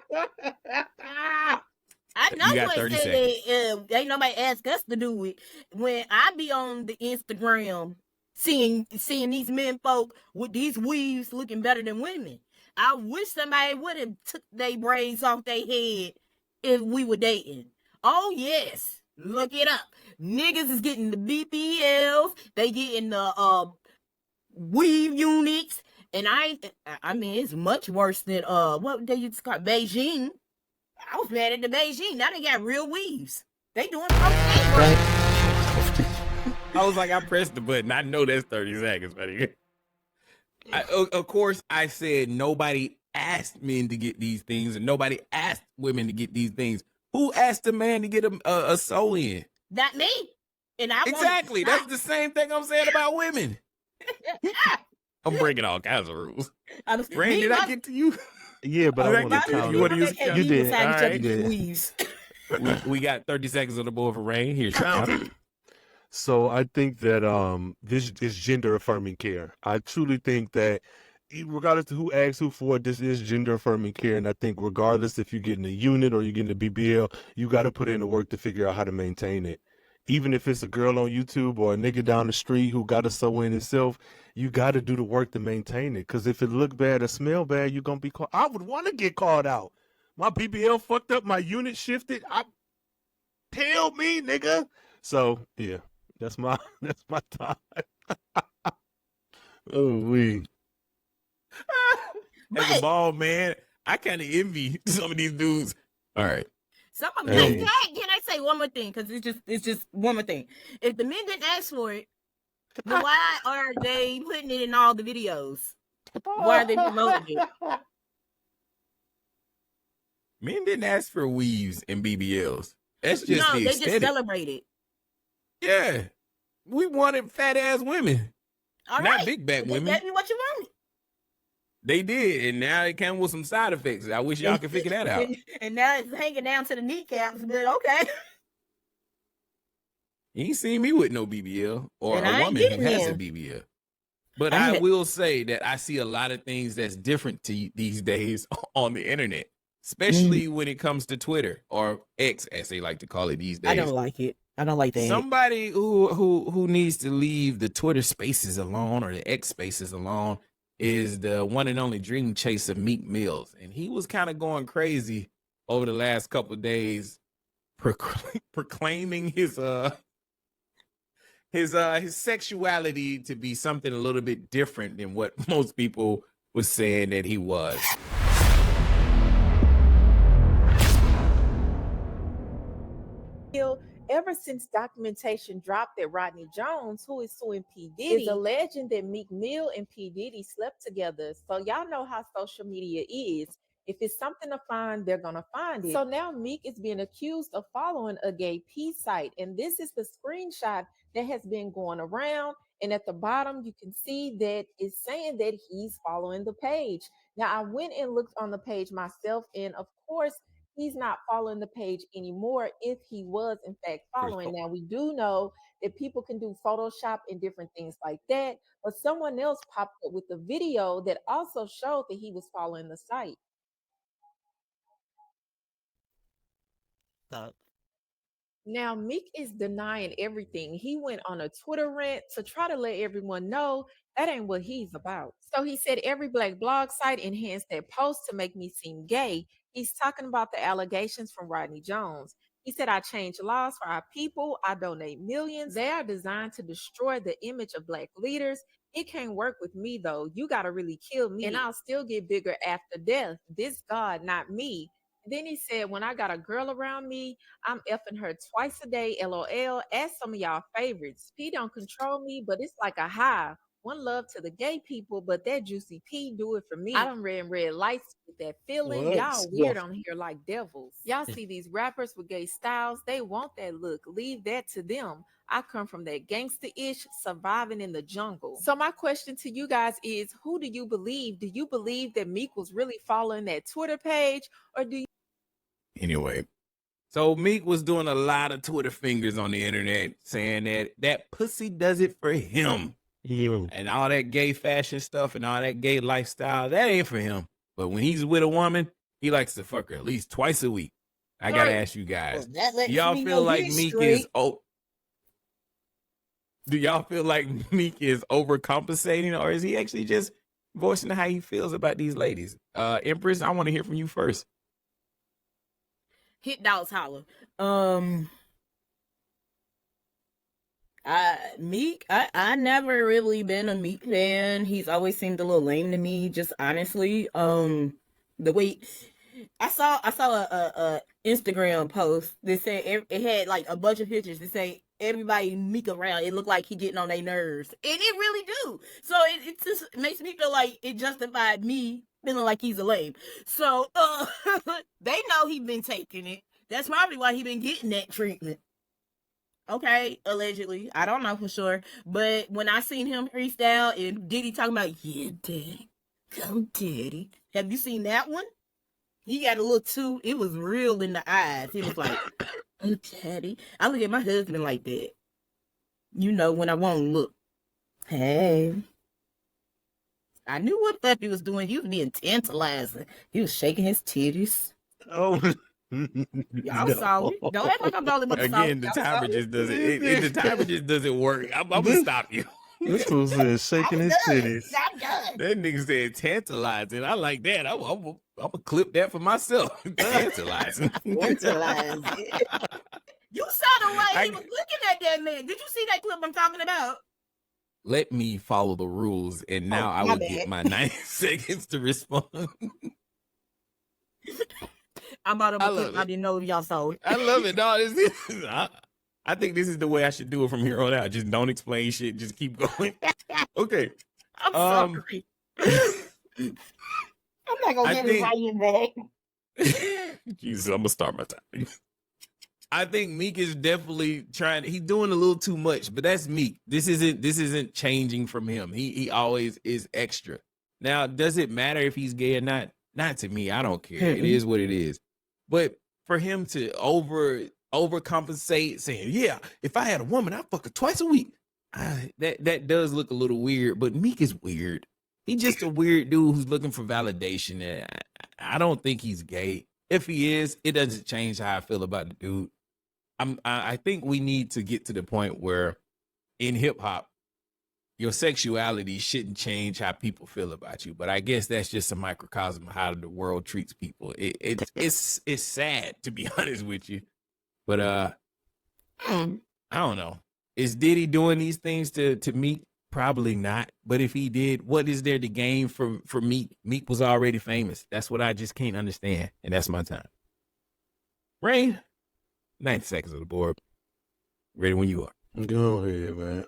I know You got what 30 said ain't nobody ask us to do it. When I be on the Instagram seeing these men folk with these weaves looking better than women, I wish somebody would have took their braids off their head if we were dating. Oh yes, Look it up. Niggas is getting the BBLs. They getting the weave units. And I mean, it's much worse than what they used to call Beijing. I was mad at the Beijing. Now they got real weaves. They doing okay work. I was like, I pressed the button. I know that's 30 seconds, buddy. Of course, I said nobody asked men to get these things, and nobody asked women to get these things. Who asked a man to get a soul in? Not me. And I Exactly. That's the same thing I'm saying about women. I'm breaking all kinds of rules. Rhayne, did I get to you? Yeah, but I want to tell you. You did. All right. We got 30 seconds on the board for Rhayne. Here's your time. So I think that this is gender affirming care. I truly think that regardless of who asks who for it, this is gender affirming care. And I think regardless if you're getting a unit or you're getting a BBL, you got to put in the work to figure out how to maintain it. Even if it's a girl on YouTube or a nigga down the street who got to sew in himself, you got to do the work to maintain it. Because if it look bad or smell bad, you're going to be called. I would want to get called out. My BBL fucked up. My unit shifted. Tell me, nigga. So, yeah, that's my time. Oh, we. As a bald man, I kind of envy some of these dudes. All right. Some of them, can I say one more thing? Because it's just one more thing. If the men didn't ask for it, then why are they putting it in all the videos? Why are they promoting it? Men didn't ask for weaves and BBLs. That's just the aesthetic. They just celebrate it. Yeah. We wanted fat ass women. All not right. big back women. That's what you wanted. They did, and now it came with some side effects. I wish y'all could figure that out. And now it's hanging down to the kneecaps, but okay. You ain't seen me with no BBL or a woman who has a BBL. But I will say that I see a lot of things that's different these days on the internet, especially when it comes to Twitter or X, as they like to call it these days. I don't like it. I don't like that. Somebody who needs to leave the Twitter spaces alone or the X spaces alone is the one and only dream chaser Meek Mills. And he was kind of going crazy over the last couple of days, proclaiming his sexuality to be something a little bit different than what most people was saying that he was. Ever since documentation dropped that Rodney Jones, who is suing P. Diddy, is alleging that Meek Mill and P. Diddy slept together. So y'all know how social media is. If it's something to find, they're going to find it. So now Meek is being accused of following a gay P site. And this is the screenshot that has been going around. And at the bottom, you can see that it's saying that he's following the page. Now, I went and looked on the page myself. And of course, he's not following the page anymore if he was, in fact, following. Now, we do know that people can do Photoshop and different things like that. But someone else popped up with a video that also showed that he was following the site. Now, Meek is denying everything. He went on a Twitter rant to try to let everyone know that ain't what he's about. So he said every Black blog site enhanced their post to make me seem gay. He's talking about the allegations from Rodney Jones. He said, I change laws for our people. I donate millions. They are designed to destroy the image of Black leaders. It can't work with me, though. You got to really kill me, and I'll still get bigger after death. This God, not me. Then he said, when I got a girl around me, I'm effing her twice a day, LOL. Ask some of y'all favorites. P don't control me, but it's like a high. One love to the gay people, but that juicy P do it for me. I done red lights with that feeling. What? Y'all weird on here like devils. Y'all see these rappers with gay styles. They want that look. Leave that to them. I come from that gangster-ish, surviving in the jungle. So my question to you guys is, who do you believe? Do you believe that Meek was really following that Twitter page, or do you? Anyway, so Meek was doing a lot of Twitter fingers on the internet saying that pussy does it for him. And all that gay fashion stuff and all that gay lifestyle, that ain't for him. But when he's with a woman, he likes to fuck her at least twice a week. I got to ask you guys, do y'all feel like Meek is do y'all feel like Meek is overcompensating, or is he actually just voicing how he feels about these ladies? Empress, I want to hear from you first. Hit dogs holler. Meek, I never really been a Meek fan. He's always seemed a little lame to me, just honestly. The way I saw a Instagram post that said it had like a bunch of pictures that say everybody Meek around. It looked like he getting on their nerves, and it really do. So it just makes me feel like it justified me feeling like he's a lame. So they know he been taking it. That's probably why he been getting that treatment. Okay, allegedly. I don't know for sure. But when I seen him freestyle and Diddy talking about, yeah, Daddy, go Daddy. Have you seen that one? He got a little too, it was real in the eyes. He was like, oh, Daddy. I look at my husband like that. You know, when I won't look. Hey. I knew what fuck he was doing. He was being tantalizing. He was shaking his titties. Oh, Y'all saw it. Don't act like I'm all about Again, the timer just doesn't. The timer just doesn't work. I'm gonna stop you. this fool said shaking his titties. I'm done. That nigga said tantalizing. I like that. I'm gonna clip that for myself. Tantalizing. Tantalizing. You saw the way he was looking at that man. Did you see that clip I'm talking about? Let me follow the rules, and now I will get my 90 seconds to respond. I'm about to clip. I didn't know if y'all saw it. I love it. No, I think this is the way I should do it from here on out. Just don't explain shit. Just keep going. Okay. I'm sorry. I'm not gonna get it right in back. Jesus, I'm gonna start my time. I think Meek is definitely trying. He's doing a little too much, but that's Meek. This isn't changing from him. He always is extra. Now, does it matter if he's gay or not? Not to me. I don't care. It is what it is. But for him to overcompensate, saying, "Yeah, if I had a woman, I'd fuck her twice a week," that does look a little weird. But Meek is weird. He's just a weird dude who's looking for validation. I don't think he's gay. If he is, it doesn't change how I feel about the dude. I think we need to get to the point where in hip hop, your sexuality shouldn't change how people feel about you. But I guess that's just a microcosm of how the world treats people. It's sad, to be honest with you. But I don't know. Is Diddy doing these things to Meek? Probably not. But if he did, what is there to gain for Meek? Meek was already famous. That's what I just can't understand. And that's my time. Rhayne, 90 seconds on the board. Ready when you are. Go ahead, man.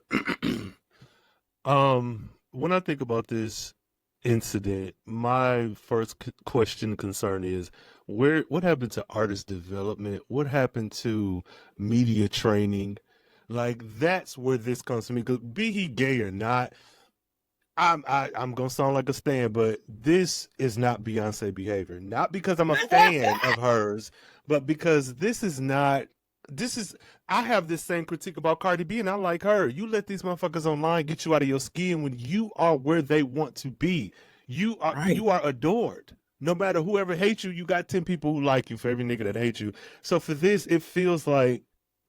When I think about this incident, my first concern is what happened to artist development? What happened to media training? Like, that's where this comes to me. Because be he gay or not, I'm gonna sound like a stan, but this is not Beyonce behavior. Not because I'm a fan of hers, but because I have this same critique about Cardi B, and I like her. You let these motherfuckers online get you out of your skin when you are where they want to be. You are adored. No matter whoever hates you, you got 10 people who like you for every nigga that hates you. So for this, it feels like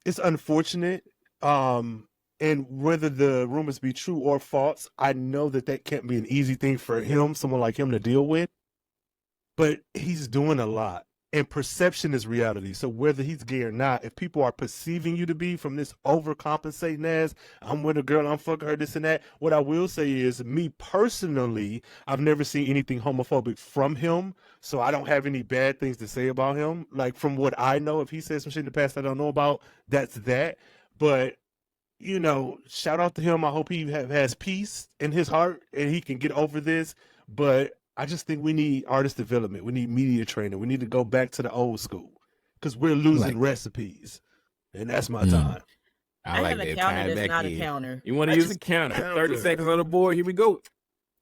it's unfortunate. And whether the rumors be true or false, I know that can't be an easy thing for him, someone like him, to deal with. But he's doing a lot. And perception is reality. So whether he's gay or not, if people are perceiving you to be from this overcompensating as, I'm with a girl, I'm fucking her, this and that, what I will say is, me personally, I've never seen anything homophobic from him. So I don't have any bad things to say about him. Like, from what I know, if he said some shit in the past I don't know about, that's that. But, you know, shout out to him. I hope he has peace in his heart and he can get over this. But I just think we need artist development. We need media training. We need to go back to the old school because we're losing recipes. And that's my time. I like have a that. counter that's not a counter. You want to use a counter? 30 seconds on the board. Here we go.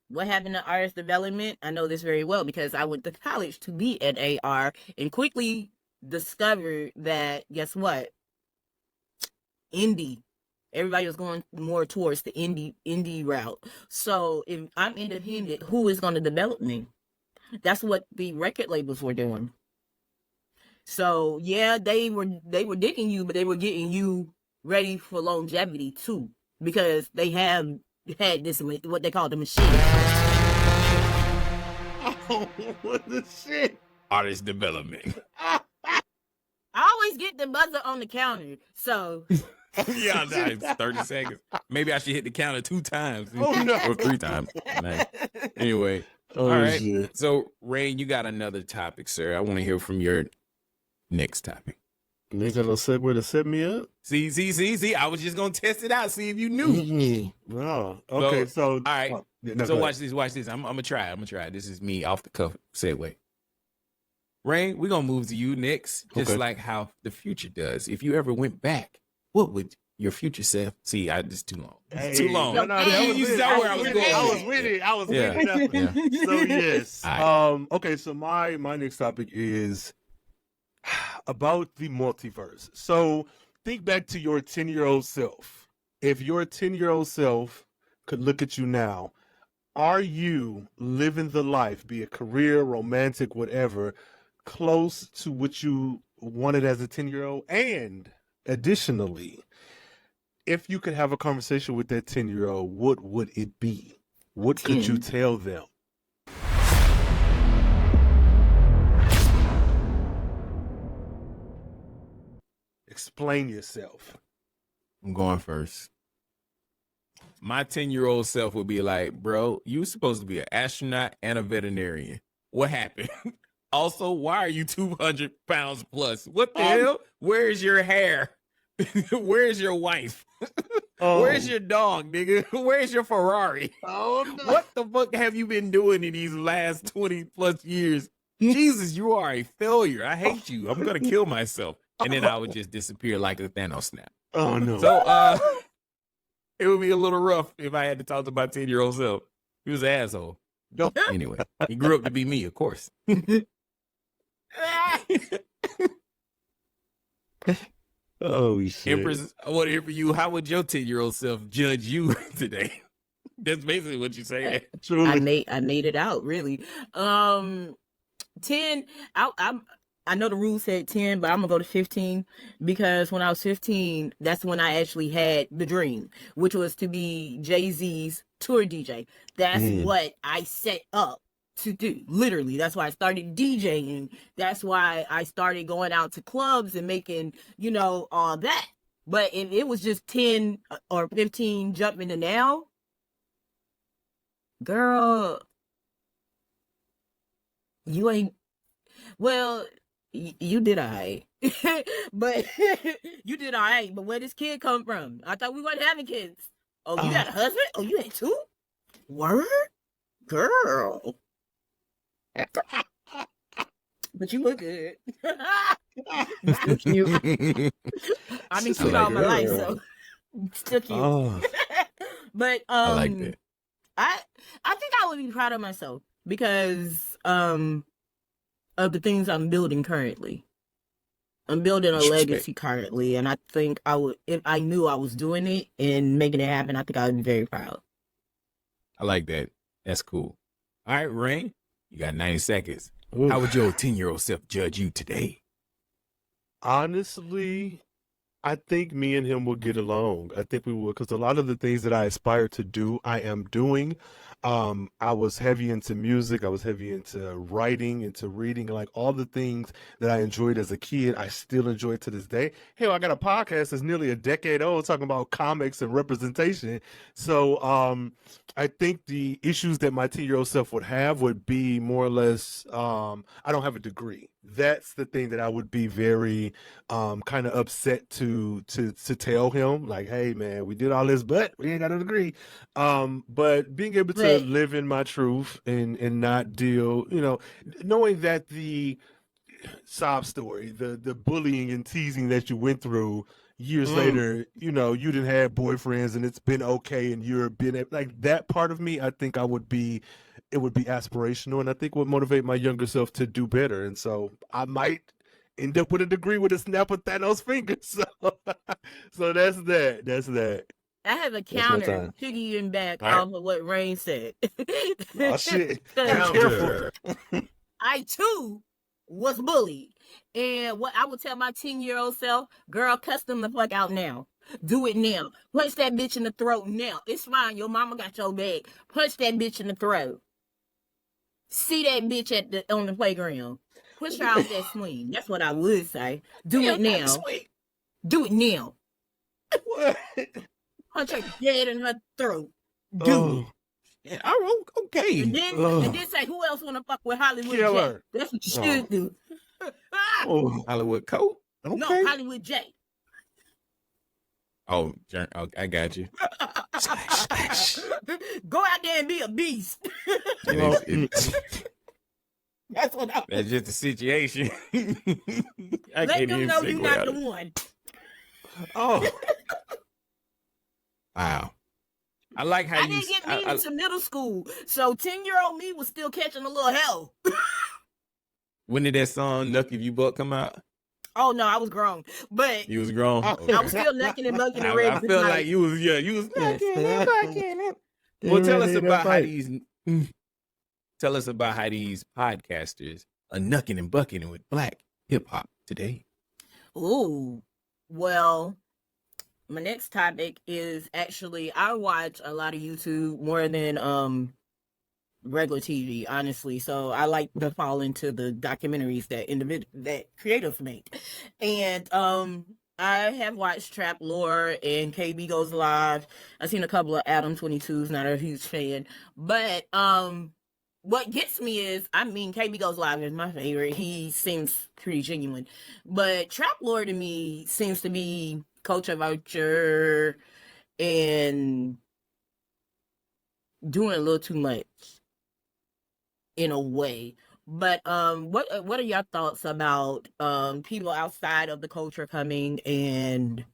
What happened to artist development? I know this very well because I went to college to be an AR and quickly discovered that, guess what? Indie. Everybody was going more towards the indie route. So if I'm independent, who is going to develop me? That's what the record labels were doing. So yeah, they were digging you, but they were getting you ready for longevity too, because they have had this, what they call the machine. Oh, what the shit? Artist development. I always get the buzzer on the counter, so Yeah, nice. 30 seconds. Maybe I should hit the counter 2 times. Oh, no. Or 3 times. Nice. Anyway. Oh, all right. shit. So, Rhayne, you got another topic, sir. I want to hear from your next topic. Nigga got no segue to set me up? See. I was just going to test it out, see if you knew. Oh, okay. So all right. yeah, no, So go watch this. I'm gonna try. This is me off the cuff segue. Rhayne, we're gonna move to you next, just Okay. like how the future does. If you ever went back, what would your future self see? It's too long. It's too long. No, that was You it. saw where I was going. I was with it. I was Yeah. with it. Yeah. So yes. All right. Okay, so my next topic is about the multiverse. So think back to your 10-year-old self. If your 10-year-old self could look at you now, are you living the life, be it career, romantic, whatever, close to what you wanted as a 10-year-old? And additionally, if you could have a conversation with that 10-year-old, what would it be? What could you tell them? Explain yourself. I'm going first. My 10-year-old self would be like, bro, you were supposed to be an astronaut and a veterinarian. What happened? Also, why are you 200 pounds plus? What the hell? Where's your hair? Where's your wife? Where's your dog, nigga? Where's your Ferrari? Oh, no. What the fuck have you been doing in these last 20 plus years? Jesus, you are a failure. I hate you. I'm going to kill myself. And then I would just disappear like a Thanos snap. Oh, no. So, it would be a little rough if I had to talk to my 10-year-old self. He was an asshole. Anyway, he grew up to be me, of course. Oh, shit. Empress, I want to hear from you. How would your 10-year-old self judge you today? That's basically what you say. Truly. I made it out, really. 10, I know the rule said 10, but I'm gonna go to 15 because when I was 15, that's when I actually had the dream, which was to be Jay-Z's tour DJ. That's what I set up to do. Literally, that's why I started DJing. That's why I started going out to clubs and making, all that. But if it was just 10 or 15 jumping to now, girl, you ain't, well, you did all right. But you did all right. But where this kid come from? I thought we weren't having kids. Oh, you got a husband? Oh, you had 2? Word? Girl. But you look good. Still cute. I've been cute all my life, so still cute. Oh. But I like that. I think I would be proud of myself because of the things I'm building currently. I'm building a legacy currently, and I think I would, if I knew I was doing it and making it happen, I think I would be very proud. I like that. That's cool. All right, Rhayne, you got 90 seconds. Ooh. How would your 10-year-old self judge you today? Honestly, I think me and him will get along. I think we will, because a lot of the things that I aspire to do, I am doing. I was heavy into music. I was heavy into writing, into reading, like all the things that I enjoyed as a kid, I still enjoy to this day. Hell, I got a podcast that's nearly a decade old talking about comics and representation. So I think the issues that my 10-year-old self would have would be more or less, I don't have a degree. That's the thing that I would be very kind of upset to tell him, like, hey man, we did all this, but we ain't got a degree. But being able to live in my truth and not deal, knowing that the sob story, the bullying and teasing that you went through years later, you didn't have boyfriends and it's been okay and you're been like that part of me, I think it would be aspirational and I think would motivate my younger self to do better. And so I might end up with a degree with a snap of Thanos' fingers. So that's that. That's that. I have a counter piggying back off of what Rhayne said. Oh shit. Counter. I too was bullied. And what I would tell my 10-year-old self, girl, cuss them the fuck out now. Do it now. Punch that bitch in the throat now. It's fine. Your mama got your back. Punch that bitch in the throat. See that bitch on the playground. Push her out that swing. That's what I would say. Do it now. Do it now. What? Punch her dead in her throat. Do Oh, Yeah, okay. and then say, who else want to fuck with Hollywood Kill J? her. That's what you should do. oh, Hollywood Coat. okay. No, Hollywood J. Oh, I got you. Go out there and be a beast. That's what I That's just the situation. I let can't them even know segue you're not out the of it. one. Oh, Wow. I like how I you. didn't get me into middle school, so 10-year-old me was still catching a little hell. When did that song "Nuck If You Buck" come out? Oh no, I was grown, but You was grown. I Okay. I was still nucking and bucking and I ready. feel like you was you was nucking and bucking. Well, tell us about how these. Tell us about how these podcasters are nucking and bucking with black hip hop today. Ooh, well, my next topic is actually I watch a lot of YouTube more than regular TV, honestly. So I like to fall into the documentaries that creators make, and I have watched Trap Lore and KB Goes Live. I've seen a couple of Adam 22s. Not a huge fan, but what gets me is, I mean, KB Goes Live is my favorite. He seems pretty genuine. But Trap Lore to me seems to be culture vulture and doing a little too much in a way. But what are your thoughts about people outside of the culture coming and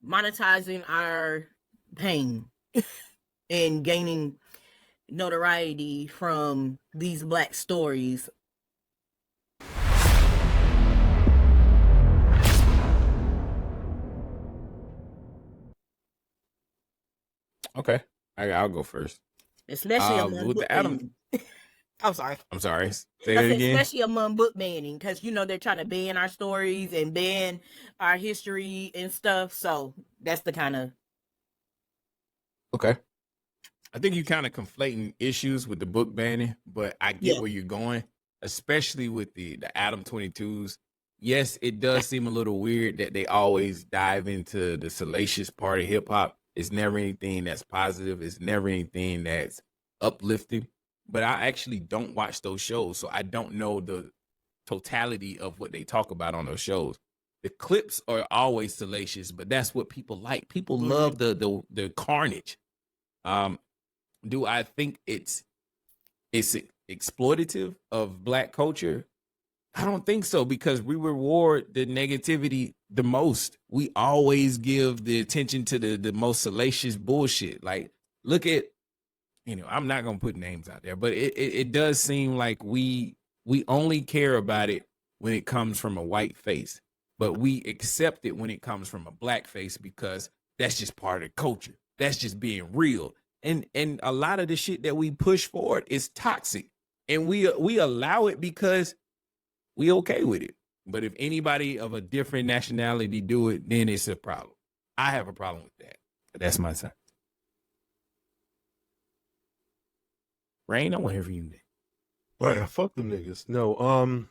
monetizing our pain and gaining notoriety from these black stories? Okay, I'll go first. Especially among with book the Adam. banning. I'm sorry. I'm sorry. Say I that said again. especially among book banning, because they're trying to ban our stories and ban our history and stuff. So that's the kind of Okay. I think you're kind of conflating issues with the book banning, but I get Yeah. where you're going, especially with the Adam 22s. Yes, it does seem a little weird that they always dive into the salacious part of hip hop. It's never anything that's positive. It's never anything that's uplifting. But I actually don't watch those shows, so I don't know the totality of what they talk about on those shows. The clips are always salacious, but that's what people like. People love the carnage. Do I think it's exploitative of black culture? I don't think so, because we reward the negativity the most. We always give the attention to the most salacious bullshit. Like, look at, I'm not gonna put names out there, but it does seem like we only care about it when it comes from a white face, but we accept it when it comes from a black face because that's just part of the culture. That's just being real. And a lot of the shit that we push forward is toxic, and we allow it because we okay with it. But if anybody of a different nationality do it, then it's a problem. I have a problem with that. But that's my side. Rhayne, I want to hear from you. Right, fuck them niggas. No,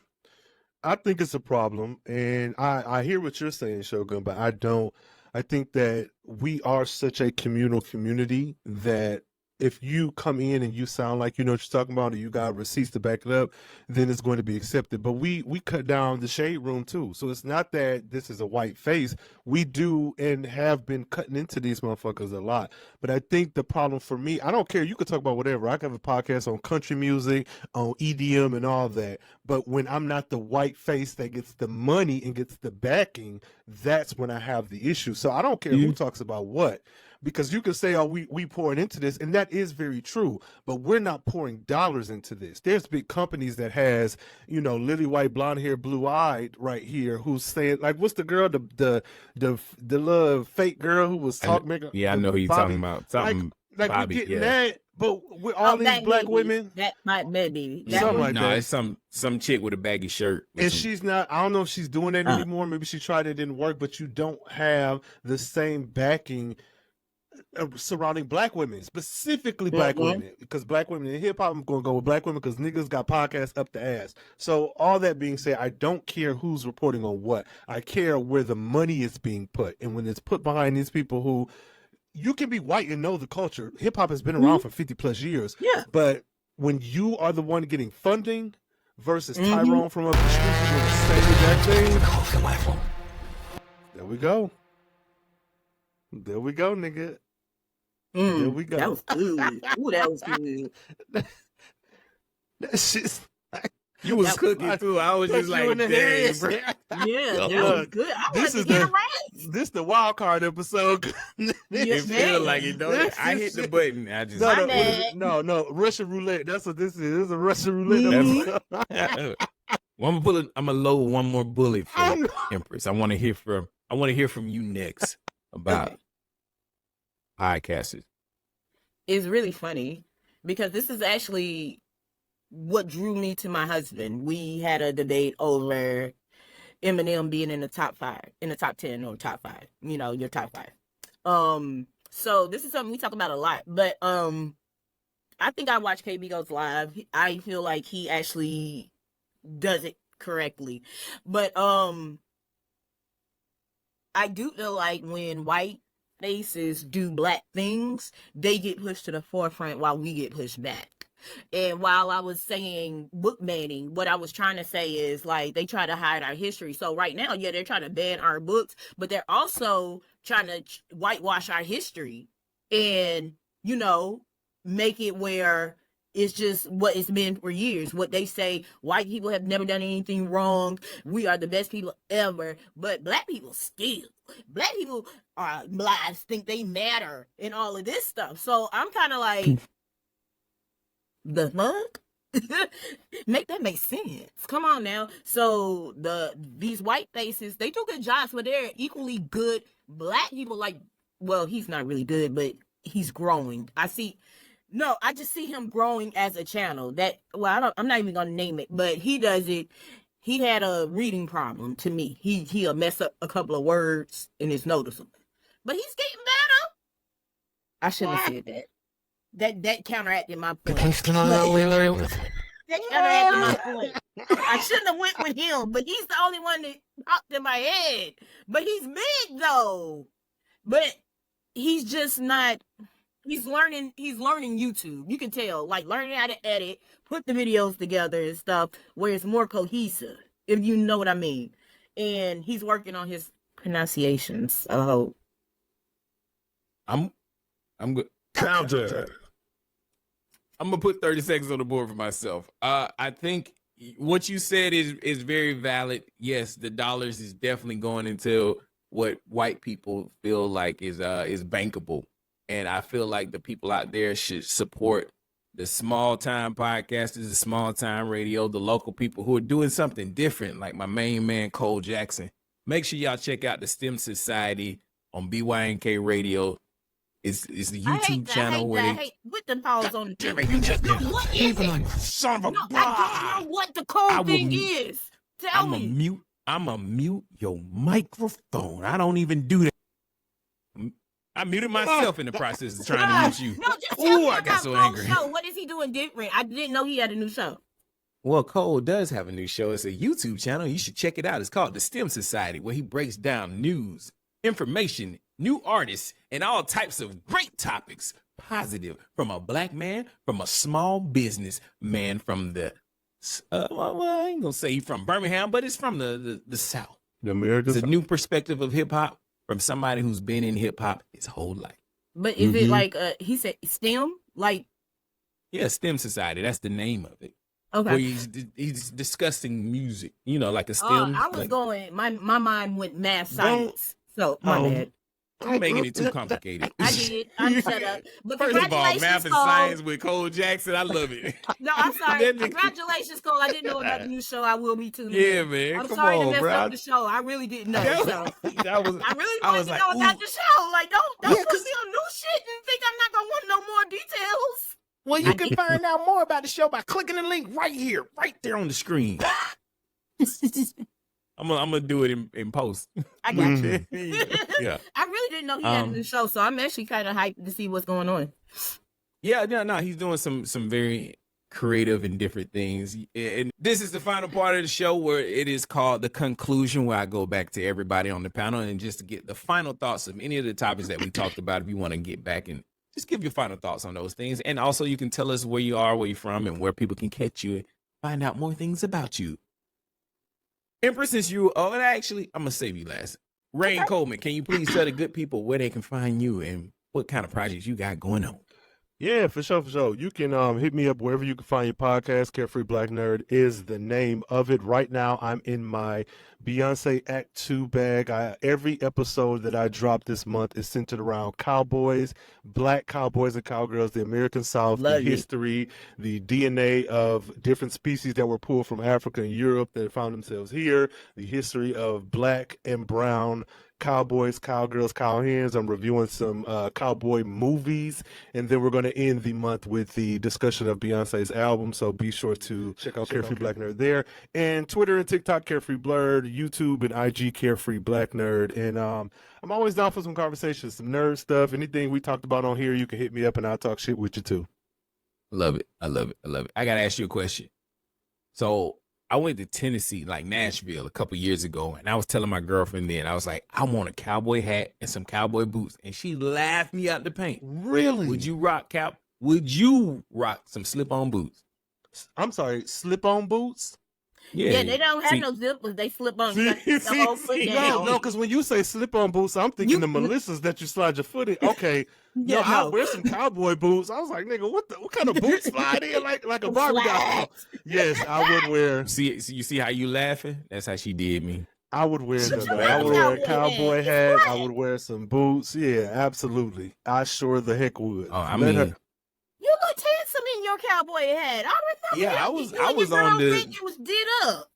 I think it's a problem, and I hear what you're saying, Shogun, but I don't. I think that we are such a communal community that if you come in and you sound like you know what you're talking about, or you got receipts to back it up, then it's going to be accepted. But we cut down the shade room too. So it's not that this is a white face. We do and have been cutting into these motherfuckers a lot. But I think the problem for me, I don't care. You could talk about whatever. I can have a podcast on country music, on EDM and all that. But when I'm not the white face that gets the money and gets the backing, that's when I have the issue. So I don't care who talks about what. Because you can say, oh, we pouring into this, and that is very true, but we're not pouring dollars into this. There's big companies that has, lily white, blonde hair, blue eyed right here, who's saying, like, what's the girl, the little fake girl who was talking? Yeah, I know who you're talking about. Something like Bobby, we're getting yeah. that, but with all these black women, that might be something like that. It's some chick with a baggy shirt, and she's not. I don't know if she's doing that anymore. Maybe she tried it, didn't work, but you don't have the same backing. surrounding black women, specifically black women, because black women in hip hop, I'm going to go with black women because niggas got podcasts up the ass. So all that being said, I don't care who's reporting on what. I care where the money is being put. And when it's put behind these people who, you can be white and know the culture. Hip hop has been around for 50 plus years. Yeah. But when you are the one getting funding versus Tyrone from up the street who's doing the same exact thing. There we go. There we go, nigga. There we go. That was good. Ooh, that was good. That shit's You was cooking too. I was just like, dang, bro. Yeah, that was good. I wanted to get a raise. This the wild card episode. It feel like it, don't it? I hit the button. I just no, Russian roulette. That's what this is. This is a Russian roulette episode. Well, I'm gonna load one more bullet for Empress. I want to hear from you next about podcasters. It's really funny because this is actually what drew me to my husband. We had a debate over Eminem being in the top 10 or top 5, you know, your top 5. So this is something we talk about a lot, but I think I watched KB Goes Live. I feel like he actually does it correctly, but I do feel like when white faces do black things, they get pushed to the forefront while we get pushed back. And while I was saying book banning, what I was trying to say is like they try to hide our history. So right now, yeah, they're trying to ban our books, but they're also trying to whitewash our history and, you know, make it where it's just what it's been for years. What they say, white people have never done anything wrong. We are the best people ever. But black people still. Black people lives think they matter and all of this stuff. So I'm kind of like, the fuck? Make that make sense. Come on now. So these white faces, they do good jobs, but they're equally good black people. Like, well, he's not really good, but he's growing. I just see him growing as a channel. I'm not even gonna name it, but he does it. He had a reading problem to me. He'll mess up a couple of words and it's noticeable. But he's getting better. I shouldn't have said that. That counteracted my point. That counteracted my point. I shouldn't have went with him, but he's the only one that popped in my head. But he's big though. But he's just not. He's learning YouTube. You can tell, like learning how to edit, put the videos together and stuff, where it's more cohesive, if you know what I mean. And he's working on his pronunciations. Oh, I'm good. Counter. I'm gonna put 30 seconds on the board for myself. I think what you said is very valid. Yes, the dollars is definitely going into what white people feel like is bankable. And I feel like the people out there should support the small time podcasters, the small time radio, the local people who are doing something different, like my main man, Cole Jackson. Make sure y'all check out the STEM Society on BYNK Radio. It's the YouTube channel where I hate with the pause on the damn it, you just son of a I don't know what the code thing is. Tell me. I'ma mute your microphone. I don't even do that. I muted myself in the process of trying to mute you. No, just tell me I got about so Cole's angry. show. What is he doing different? I didn't know he had a new show. Well, Cole does have a new show. It's a YouTube channel. You should check it out. It's called The STEM Society, where he breaks down news, information, new artists, and all types of great topics. Positive from a black man, from a small business man, from the well, I ain't gonna say he's from Birmingham, but it's from the South. It's a new perspective of hip hop from somebody who's been in hip hop his whole life. But is it like he said STEM? Like, yeah, STEM Society. That's the name of it. okay. Where he's discussing music. You know, like a STEM. I was going. My mind went math science. So my bad. I'm making it too complicated. I did. I'm shut up. But First of all, math and Cole. science with Cole Jackson. I love it. No, I'm sorry. Congratulations, Cole. I didn't know about the new show. I will be too. Yeah, man. I'm Come sorry on, to mess bro. up the show. I really didn't know. That was- So. that was- I really I wanted was to like, know about ooh. the show. Like, don't put me on new shit and think I'm not gonna want no more details. Well, you can find out more about the show by clicking the link right here, right there on the screen. I'm gonna do it in post. I got you. Yeah. I really didn't know he had a new show, so I'm actually kind of hyped to see what's going on. Yeah, no, he's doing some very creative and different things. And this is the final part of the show where it is called the conclusion, where I go back to everybody on the panel and just to get the final thoughts of any of the topics that we talked about. If you want to get back and just give your final thoughts on those things. And also you can tell us where you are, where you're from, and where people can catch you and find out more things about you. Empress, since you, and actually, I'm going to save you last. Rhayne Coleman, can you please tell the good people where they can find you and what kind of projects you got going on? Yeah, for sure. You can hit me up wherever you can find your podcast. Carefree Black Nerd is the name of it. Right now, I'm in my Beyonce Act 2 bag. Every episode that I drop this month is centered around cowboys, black cowboys and cowgirls, the American South, the history, the DNA of different species that were pulled from Africa and Europe that found themselves here, the history of black and brown cowboys, cowgirls, cowhands. I'm reviewing some cowboy movies, and then we're going to end the month with the discussion of Beyonce's album. So be sure to check out Carefree Black Nerd there, and Twitter and TikTok Carefree Blurred, YouTube and IG Carefree Black Nerd. And I'm always down for some conversations, some nerd stuff. Anything we talked about on here, you can hit me up and I'll talk shit with you too. Love it. I love it. I got to ask you a question. So I went to Tennessee, like Nashville, a couple years ago, and I was telling my girlfriend then, I was like, I want a cowboy hat and some cowboy boots, and she laughed me out the paint. Really? Would you rock some slip-on boots? I'm sorry, slip-on boots? Yeah, they don't have no zippers. They slip on the whole foot down. No, because when you say slip-on boots, I'm thinking the Melissas that you slide your foot in. Okay, I'll wear some cowboy boots. I was like, nigga, what kind of boots slide in like a Barbie doll? Yes, I would wear. You see how you laughing? That's how she did me. I would wear a cowboy hat. I would wear some boots. Yeah, absolutely. I sure the heck would. Oh, I mean. You look handsome in your cowboy hat. I remember. Yeah, I was on the. It was did up.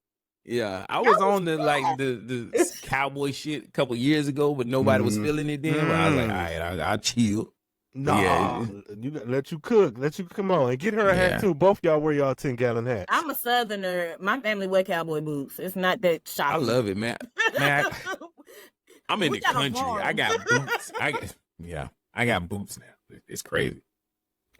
Yeah, I was on the cowboy shit a couple years ago, but nobody was feeling it then. But I was like, all right, I'll chill. Nah, you let you come on and get her a hat too. Both y'all wear y'all 10-gallon hats. I'm a Southerner. My family wear cowboy boots. It's not that shocking. I love it, man. I'm in the country. I got boots. I got boots now. It's crazy.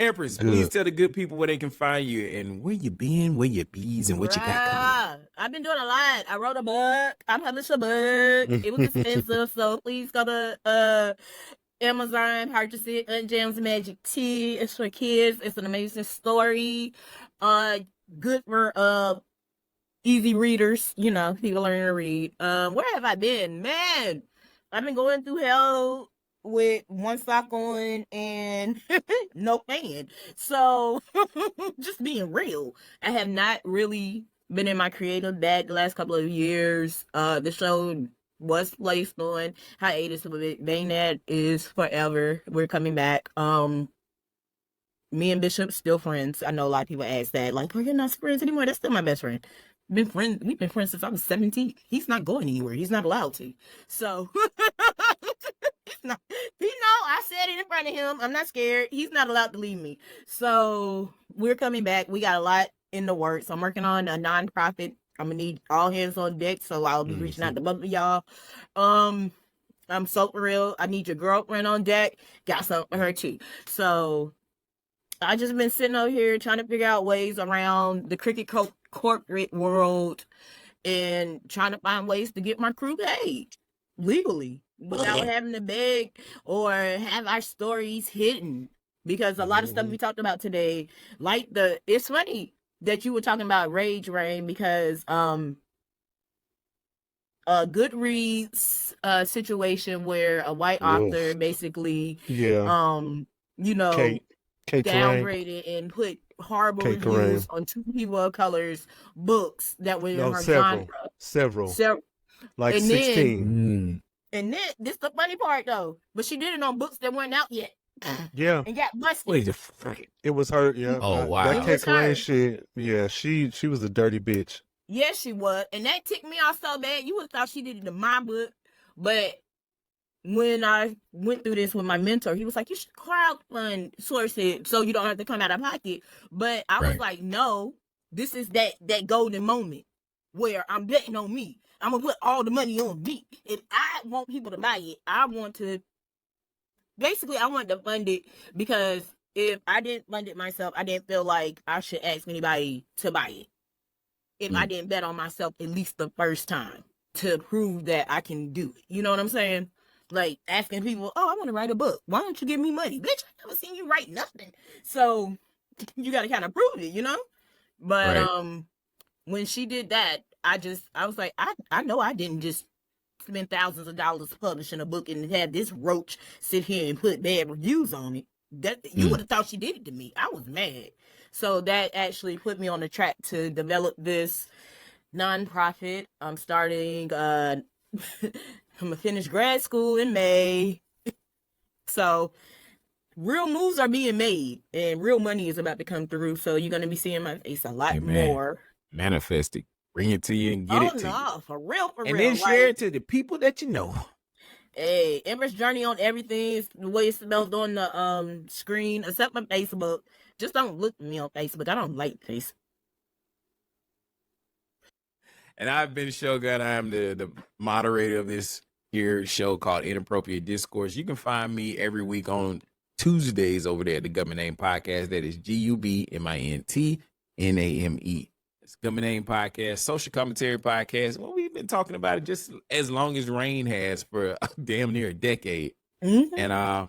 Empress, please tell the good people where they can find you and where you been, where you bees, and what you got coming. I've been doing a lot. I wrote a book. I published a book. It was expensive, so please go to Amazon, purchase it. Unjam's Magic Tea. It's for kids. It's an amazing story. Good for easy readers. You know, people learning to read. Where have I been? Man, I've been going through hell with one sock on and no fan. So just being real, I have not really been in my creative bag the last couple of years. The show was placed on hiatus a bit. Baynat is forever. We're coming back. Me and Bishop still friends. I know a lot of people ask that, like, oh, you're not friends anymore. That's still my best friend. We've been friends since I was 17. He's not going anywhere. He's not allowed to. So I said it in front of him. I'm not scared. He's not allowed to leave me. So we're coming back. We got a lot in the works. I'm working on a nonprofit. I'm gonna need all hands on deck, so I'll be reaching out to both of y'all. I'm so for real. I need your girlfriend on deck. Got something for her too. So I just been sitting over here trying to figure out ways around the cricket corporate world and trying to find ways to get my crew paid legally without having to beg or have our stories hidden. Because a lot of stuff we talked about today, like it's funny that you were talking about rage, Rhayne, because a Goodreads situation where a white author basically downgraded and put horrible reviews on two people of color's books that were in her genre. Several. Like and 16. And then, this the funny part though, but she did it on books that weren't out yet. Yeah. And got busted. Wait, it was her, yeah. Oh, wow. That Kate Corain shit, yeah, she was a dirty bitch. Yes, she was. And that ticked me off so bad. You would have thought she did it in my book. But when I went through this with my mentor, he was like, you should crowdfund source it so you don't have to come out of pocket. But I was like, no, this is that golden moment where I'm betting on me. I'm going to put all the money on me. If I want people to buy it, I want to basically I wanted to fund it because if I didn't fund it myself, I didn't feel like I should ask anybody to buy it. If I didn't bet on myself at least the first time to prove that I can do it. You know what I'm saying? Like asking people, oh, I want to write a book. Why don't you give me money? Bitch, I never seen you write nothing. So you got to kind of prove it, you know? But when she did that, I was like, I know I didn't just spend thousands of dollars publishing a book and have this roach sit here and put bad reviews on it. That you would have thought she did it to me. I was mad. So that actually put me on the track to develop this nonprofit. I'm starting, I'm gonna finish grad school in May. So real moves are being made and real money is about to come through. So you're going to be seeing my face a lot more. Manifest it. Bring it to you and get it to you. For real, for real. And then share it to the people that you know. Hey, Empress journey on everything is the way it smells on the screen, except my Facebook. Just don't look at me on Facebook. I don't like Facebook. And I've been Shogun. I am the moderator of this here show called Inappropriate Discourse. You can find me every week on Tuesdays over there at the Government Name Podcast. That is GUBMINTNAME. It's Government Name Podcast, social commentary podcast. Well, we've been talking about it just as long as Rhayne has for damn near a decade. And I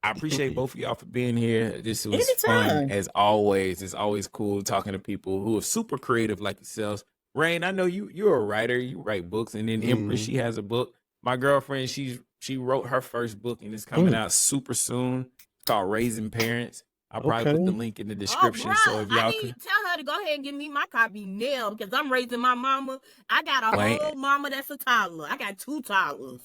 appreciate both of y'all for being here. This was fun as always. It's always cool talking to people who are super creative like yourselves. Rhayne, I know you're a writer. You write books, and then Empress, she has a book. My girlfriend, she wrote her first book, and it's coming out super soon. It's called Raising Parents. I'll probably put the link in the description. So if y'all could tell her to go ahead and give me my copy now because I'm raising my mama. I got a whole mama that's a toddler. I got 2 toddlers.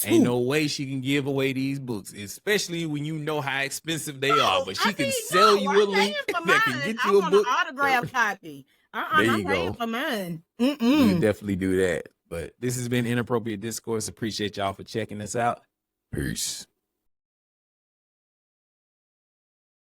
Ain't no way she can give away these books, especially when you know how expensive they are. But she can sell you a link that can get you a book. An autograph copy. There you go. Paying for mine. You can definitely do that. But this has been Inappropriate Discourse. Appreciate y'all for checking us out. Peace.